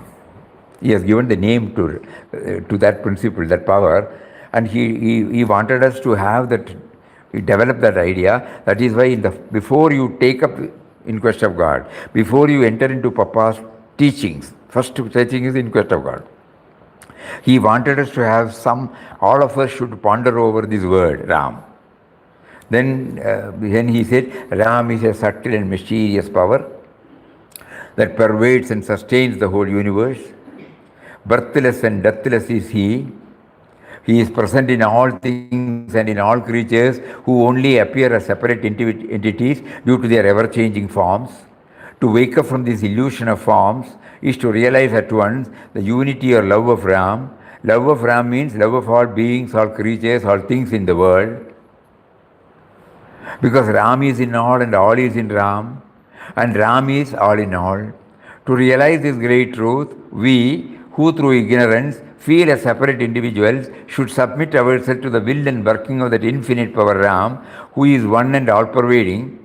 He has given the name to that principle, that power, and he wanted us to have that, develop that idea. That is why before you take up In Quest of God, before you enter into Papa's teachings, first teaching is In Quest of God. He wanted us to have all of us should ponder over this word, Ram. Then he said, Ram is a subtle and mysterious power that pervades and sustains the whole universe. Birthless and deathless is he. He is present in all things and in all creatures who only appear as separate entities due to their ever-changing forms. To wake up from this illusion of forms is to realize at once the unity or love of Ram. Love of Ram means love of all beings, all creatures, all things in the world. Because Ram is in all and all is in Ram, and Ram is all in all. To realize this great truth, we, who through ignorance feel as separate individuals, should submit ourselves to the will and working of that infinite power Ram, who is one and all-pervading.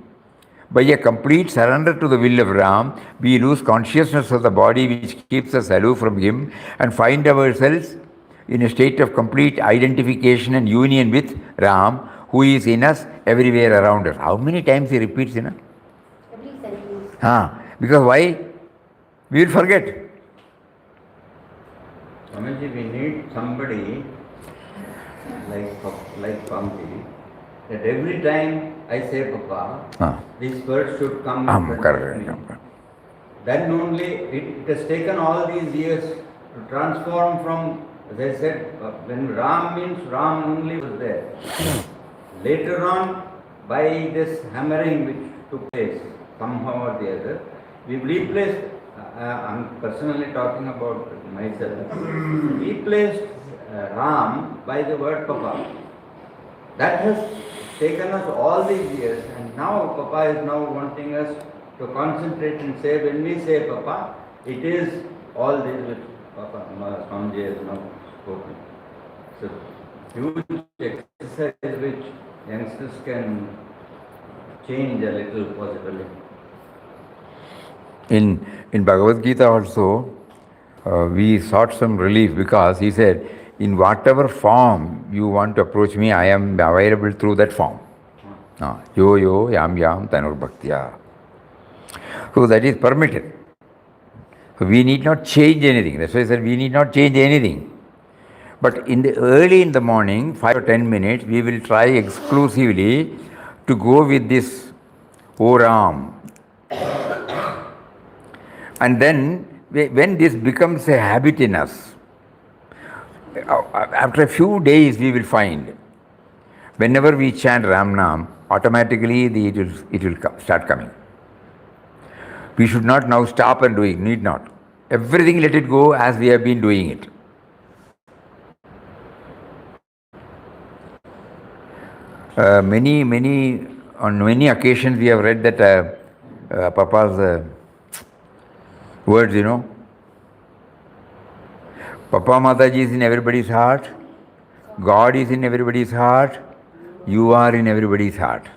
By a complete surrender to the will of Ram, we lose consciousness of the body which keeps us aloof from him and find ourselves in a state of complete identification and union with Ram, who is in us, everywhere around us. How many times he repeats, Every sentence. Because why? We will forget. Swamiji, we need somebody like Swamiji, that every time I say Papa, these words should come in front of me. Then only it has taken all these years to transform from, as I said, when Ram means Ram only was there. Later on, by this hammering which took place somehow or the other, we replaced, I'm personally talking about myself, replaced Ram by the word Papa. That has taken us all these years, and now Papa is now wanting us to concentrate and say, when we say Papa, it is all this which Papa Swamiji has now spoken. So, huge exercise which youngsters can change a little possibly. In Bhagavad Gita also, we sought some relief because he said, in whatever form you want to approach me, I am available through that form. Yo yo yam yam tanur bhaktya. So that is permitted. So we need not change anything. That's why I said we need not change anything. But early in the morning, 5 or 10 minutes, we will try exclusively to go with this O Ram. And then when this becomes a habit in us, after a few days we will find, whenever we chant Ram Nam, automatically it will start coming. We should not now stop and do it, need not. Everything let it go as we have been doing it. On many occasions we have read that Papa's words, Papa Mataji is in everybody's heart, God is in everybody's heart, you are in everybody's heart.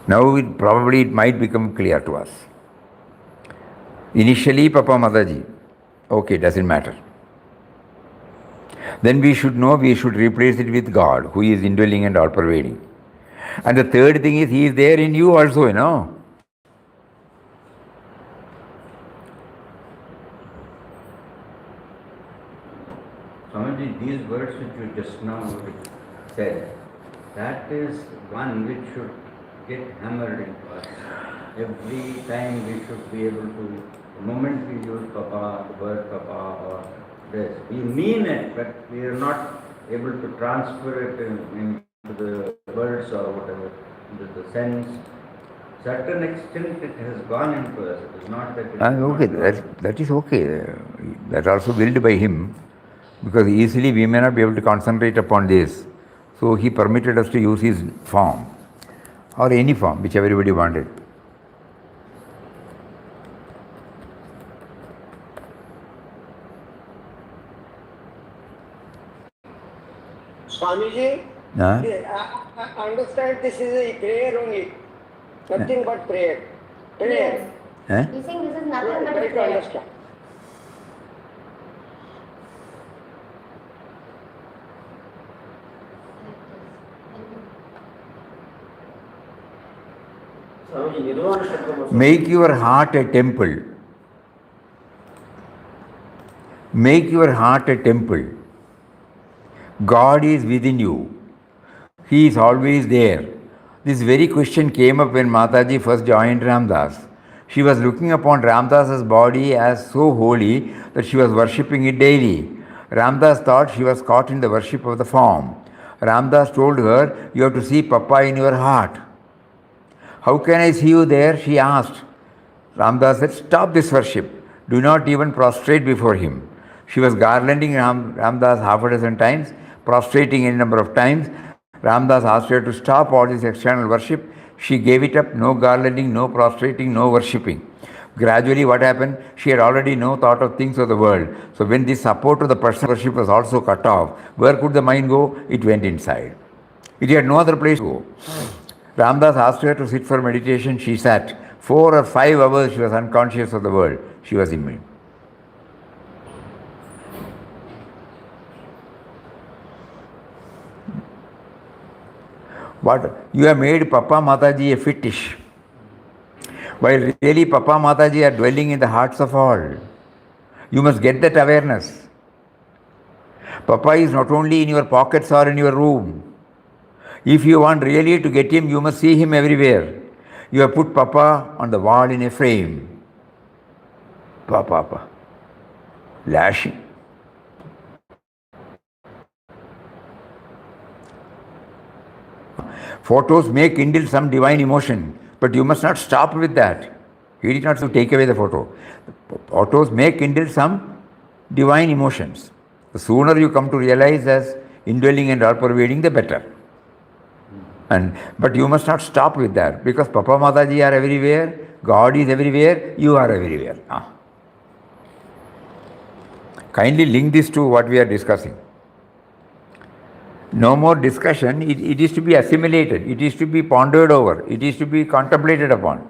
Now it might become clear to us. Initially Papa Mataji, okay, doesn't matter. Then we should know we should replace it with God, who is indwelling and all pervading. And the third thing is, He is there in you also, Swamiji, these words which you just now said, that is one which should get hammered into us. Every time we should be able to, the moment we use Papa, the word Papa or this, we mean it, but we are not able to transfer it into the words or whatever, into the sense. Certain extent it has gone into us. It is not that it is okay, that is okay. That also willed by Him, because easily we may not be able to concentrate upon this. So He permitted us to use His form, or any form, which everybody wanted. Swamiji, I understand this is a prayer only, nothing but prayer. Prayer. You think this is nothing but a Try to prayer. understand. Make your heart a temple. Make your heart a temple. God is within you. He is always there. This very question came up when Mataji first joined Ramdas. She was looking upon Ramdas's body as so holy that she was worshipping it daily. Ramdas thought she was caught in the worship of the form. Ramdas told her, you have to see Papa in your heart. How can I see you there? She asked. Ramdas said, stop this worship. Do not even prostrate before him. She was garlanding Ramdas half a dozen times, prostrating any number of times. Ramdas asked her to stop all this external worship. She gave it up, no garlanding, no prostrating, no worshipping. Gradually what happened? She had already no thought of things of the world. So when this support to the personal worship was also cut off, where could the mind go? It went inside. It had no other place to go. Ramdas asked her to sit for meditation. She sat. 4 or 5 hours she was unconscious of the world. She was in me. What? You have made Papa Mataji a fetish, while really Papa Mataji are dwelling in the hearts of all. You must get that awareness. Papa is not only in your pockets or in your room. If you want really to get him, you must see him everywhere. You have put Papa on the wall in a frame. Papa, lashing. Photos may kindle some divine emotion, but you must not stop with that. He did not take away the photo. Photos may kindle some divine emotions. The sooner you come to realize as indwelling and all-pervading, the better. But you must not stop with that, because Papa Mataji are everywhere, God is everywhere, you are everywhere. Kindly link this to what we are discussing. No more discussion, it is to be assimilated, it is to be pondered over, it is to be contemplated upon.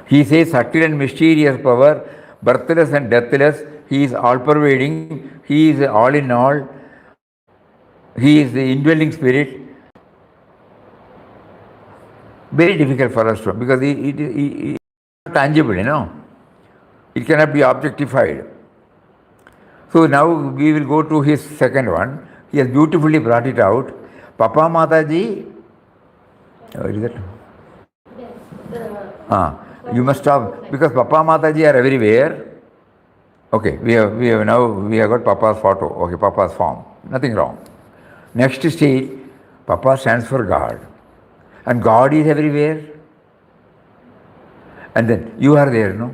He says subtle and mysterious power, birthless and deathless, he is all pervading, he is all in all, he is the indwelling spirit. Very difficult for us to, because it is tangible, it cannot be objectified. So now we will go to his second one. He has beautifully brought it out. Papa Mataji, where is it? You must stop, because Papa Mataji are everywhere. Okay, we have got Papa's photo. Okay, Papa's form. Nothing wrong. Next stage, Papa stands for God. And God is everywhere. And then you are there, no?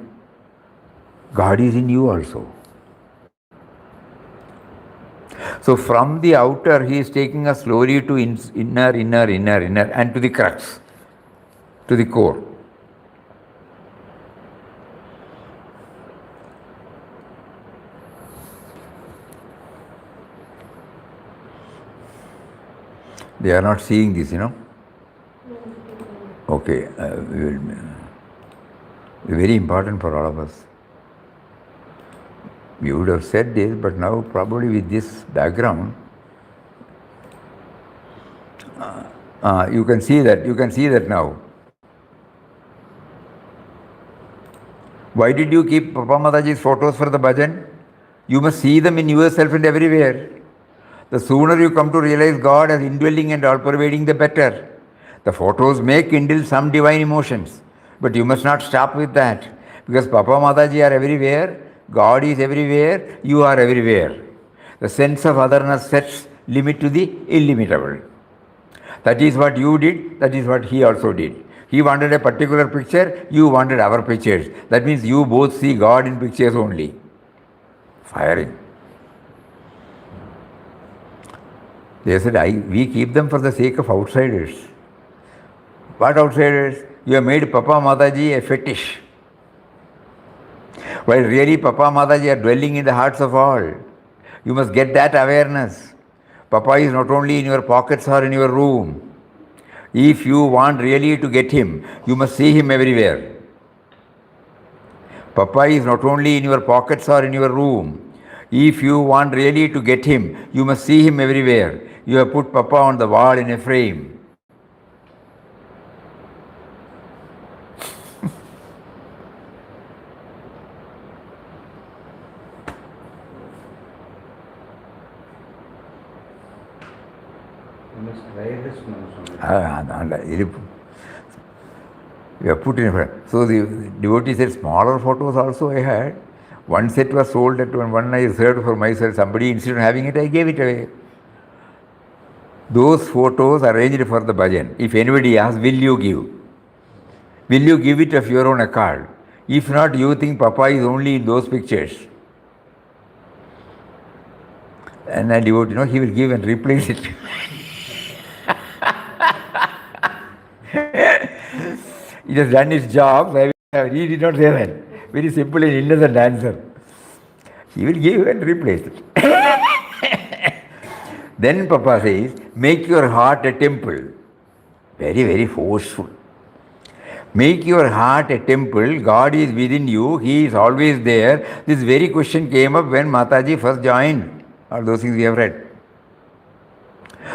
God is in you also. So from the outer, he is taking us slowly to inner, and to the crux, to the core. They are not seeing this, Okay, we will be very important for all of us. We would have said this, but now probably with this background, you can see that now. Why did you keep Papa Mataji's photos for the bhajan? You must see them in yourself and everywhere. The sooner you come to realize God as indwelling and all-pervading, the better. The photos may kindle some divine emotions, but you must not stop with that, because Papa Mataji are everywhere, God is everywhere, you are everywhere. The sense of otherness sets limit to the illimitable. That is what you did, that is what he also did. He wanted a particular picture, you wanted our pictures. That means you both see God in pictures only. Firing. They said, we keep them for the sake of outsiders. What outsiders? You have made Papa Mataji a fetish. While really Papa Mataji are dwelling in the hearts of all. You must get that awareness. Papa is not only in your pockets or in your room. If you want really to get him, you must see him everywhere. Papa is not only in your pockets or in your room. If you want really to get him, you must see him everywhere. You have put Papa on the wall in a frame. You must try this now. You have put in front. So the devotee said, smaller photos also I had. One set was sold at one I reserved for myself. Somebody, instead of having it, I gave it away. Those photos arranged for the bhajan. If anybody asks, will you give? Will you give it of your own accord? If not, you think Papa is only in those pictures. And I devotee, he will give and replace it. He has done his job. He did not say that. Very simple and innocent answer. He will give and replace it. Then Papa says, make your heart a temple. Very, very forceful. Make your heart a temple. God is within you. He is always there. This very question came up when Mataji first joined. All those things we have read.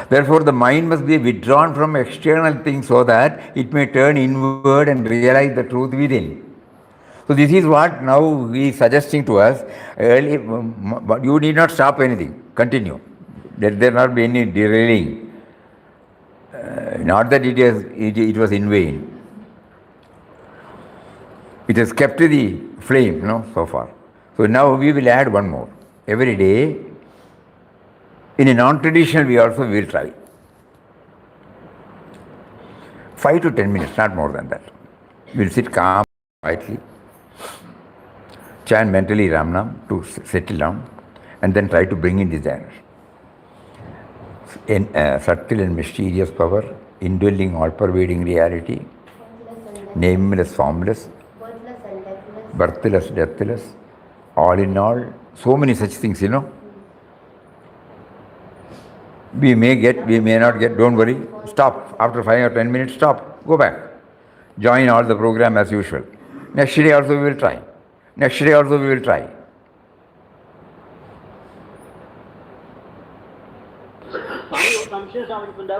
Therefore, the mind must be withdrawn from external things so that it may turn inward and realize the truth within. So this is what now he is suggesting to us. You need not stop anything. Continue. Let there not be any derailing. Not that it was in vain. It has kept the flame, so far. So now we will add one more. Every day, in a non-traditional way also we will try. 5 to 10 minutes, not more than that. We will sit calm, quietly, chant mentally Ram Nam to settle down, and then try to bring in desire. In subtle and mysterious power, indwelling, all-pervading reality, nameless, formless, birthless, deathless, all in all, so many such things, We may get, we may not get, don't worry, stop. After 5 or 10 minutes, stop, go back. Join all the program as usual. Next day also we will try. Next day also we will try.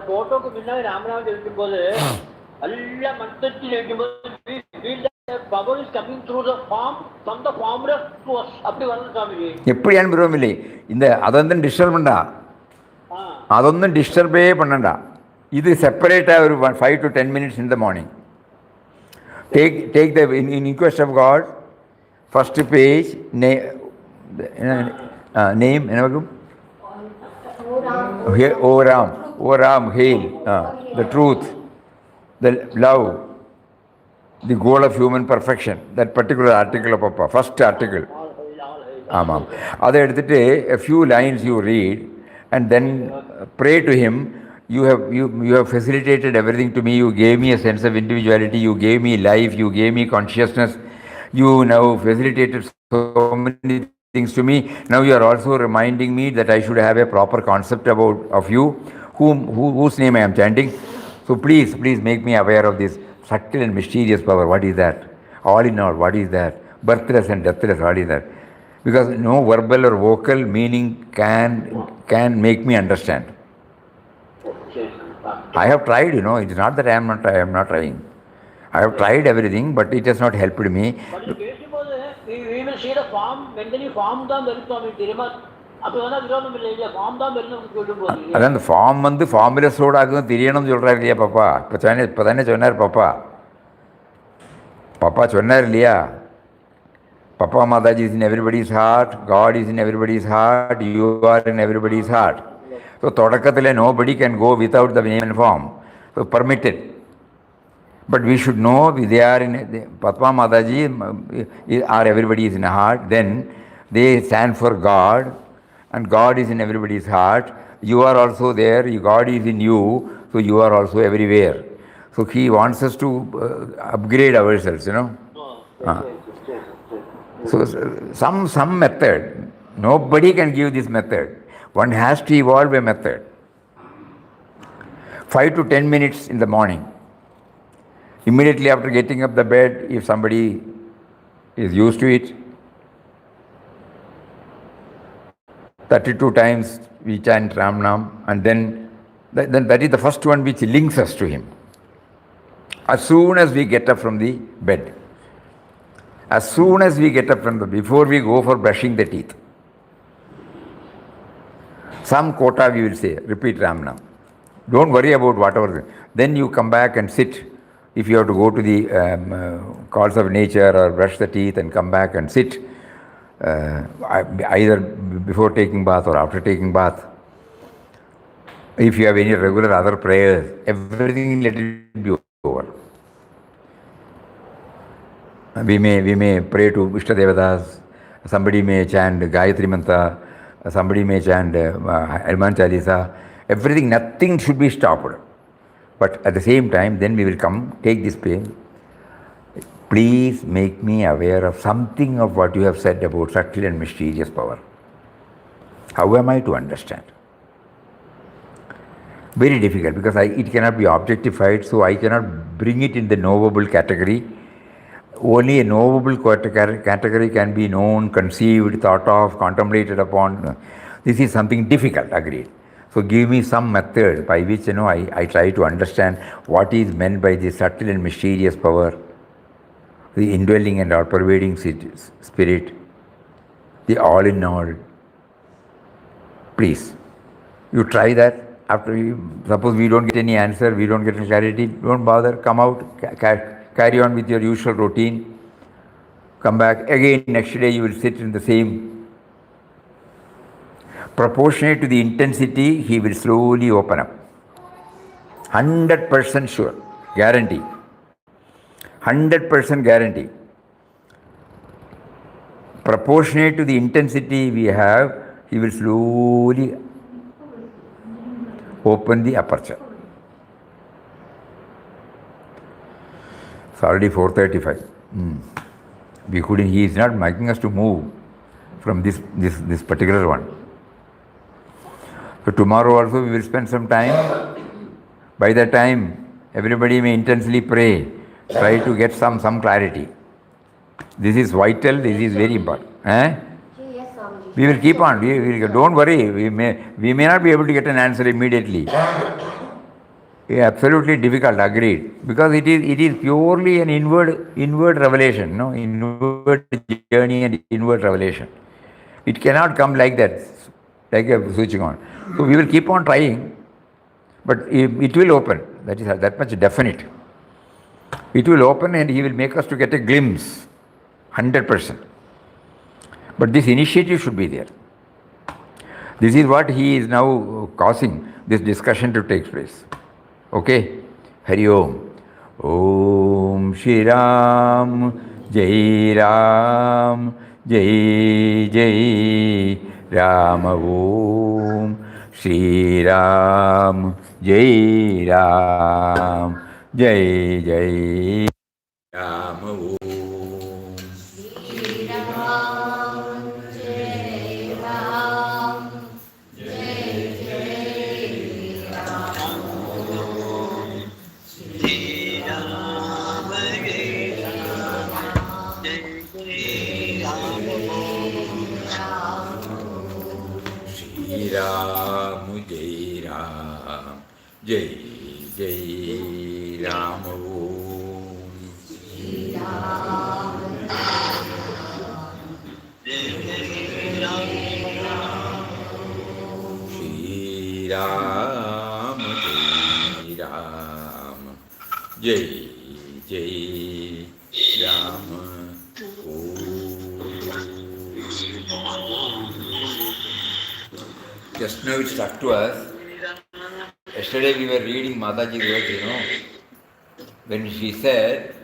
ഫോട്ടോക്ക് പിന്നെ രാമനാമം ജപിക്കുമ്പോൾ എല്ലാ മന്ത്രത്തിൽ എഴുതുമ്പോൾ power is coming through the form, from the formless to us. அப்படி வரணும் சாமிஜி. எப்படி அனுபவமில்லை இந்த അതൊന്നും disturb பண்ண അതൊന്നും ഡിസ്റ്റർബേ பண்ணണ്ട ഇത് സെപ്പറേറ്റായ ഒരു 5 to 10 minutes in the morning. Take the in Inquest of God, first page, name, O Ram, hail, the truth, the love, the goal of human perfection, that particular article of Papa, first article. That's a few lines you read and then pray to him. You have facilitated everything to me. You gave me a sense of individuality. You gave me life. You gave me consciousness. You now facilitated so many things to me. Now you are also reminding me that I should have a proper concept of you, whose name I am chanting. So please make me aware of this subtle and mysterious power. What is that? All in all, what is that? Birthless and deathless, what is that? Because no verbal or vocal meaning can make me understand. I have tried, it's not that I am not trying. I have tried everything, but it has not helped me. But in case we will see the form, when the form தான் வருது சுவாமி தெரியுமா? அப்ப வேணா விரோதம் இல்லை இல்லையா? Form தான் வருதுன்னு சொல்லும்போது அதான் ஃபார்ம் ஃபார்முலஸோட ஆகும் தெரியணும்னு சொல்கிறார் இல்லையா பாப்பா? இப்போ தானே சொன்னார் பாப்பா சொன்னார் இல்லையா? Papa Mataji is in everybody's heart, God is in everybody's heart, you are in everybody's heart. So Todakathile nobody can go without the name and form. So permitted. But we should know they are in Papa Mataji are everybody is in a heart, then they stand for God and God is in everybody's heart. You are also there, God is in you, so you are also everywhere. So he wants us to upgrade ourselves, So some method, nobody can give this method. One has to evolve a method. 5 to 10 minutes in the morning. Immediately after getting up the bed, if somebody is used to it, 32 times we chant Ram Nam, and then that is the first one which links us to him. As soon as we get up from the bed. As soon as we get up before we go for brushing the teeth. Some quota we will say, repeat Ram Nam. Don't worry about whatever. Then you come back and sit. If you have to go to the calls of nature or brush the teeth and come back and sit, either before taking bath or after taking bath. If you have any regular other prayers, everything let it be over. We may pray to Ishtadevatas, somebody may chant Gayatri Mantra, somebody may chant Hanuman Chalisa, everything, nothing should be stopped. But at the same time, then we will come, take this pain. Please make me aware of something of what you have said about subtle and mysterious power. How am I to understand? Very difficult, because it cannot be objectified, so I cannot bring it in the knowable category. Only a knowable category can be known, conceived, thought of, contemplated upon. This is something difficult, agreed. So give me some method by which I try to understand what is meant by this subtle and mysterious power, the indwelling and all-pervading spirit, the all-in-all. Please, you try that. After suppose we don't get any answer, we don't get any clarity, don't bother, come out, carry on with your usual routine, come back. Again, next day you will sit in the same. Proportionate to the intensity, he will slowly open up. 100% sure, guarantee. 100% guarantee. Proportionate to the intensity we have, he will slowly open the aperture. It's already 4:35. We couldn't. He is not making us to move from this particular one. So tomorrow also we will spend some time. By that time, everybody may intensely pray, try to get some clarity. This is vital. This is very important. Yes, Swamiji. We will keep on. Don't worry. We may not be able to get an answer immediately. Absolutely difficult. Agreed. Because it is purely an inward revelation. No, inward journey and inward revelation. It cannot come like that, like a switching on. So we will keep on trying, but it will open. That is that much definite. It will open and he will make us to get a glimpse, 100%. But this initiative should be there. This is what he is now causing this discussion to take place. Okay? Hari Om. Om Shri Ram, Jai Ram, Jai Jai Ram. Om Shri Ram, Jai Ram, Jai Jai Ram. Om Shri Ram, Jai Ram, Jai Jai Ram. Shri Ram, Jai Ram, Jai Ram, Jai Ram, Jai Jai Ram. Shri Ram, Shri Ram, Jai Ram, Jai Jai Ram. Just now it struck to us. Yesterday we were reading Mataji's words, when she said,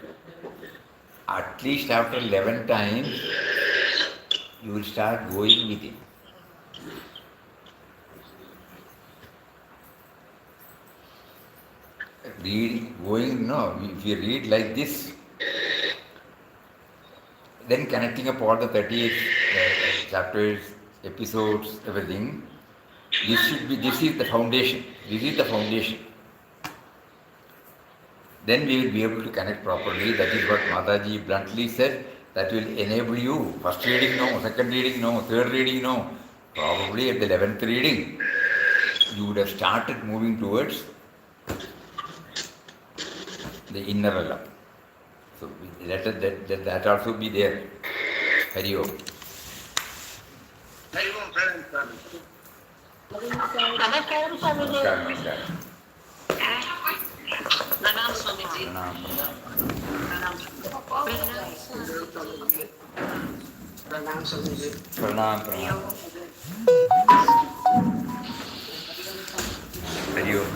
at least after 11 times, you will start going with it. If you read like this, then connecting up all the 38 chapters, episodes, everything, this is the foundation. This is the foundation. Then we will be able to connect properly. That is what Mataji bluntly said. That will enable you. First reading, no. Second reading, no. Third reading, no. Probably at the 11th reading, you would have started moving towards the inner realm. So let that also be there. Hari Om. Hari Om, Swami. Namaskaram, Swamiji. Namaskar. Pranam, Swamiji. Pranam, Swamiji. Pranam. Hari Om.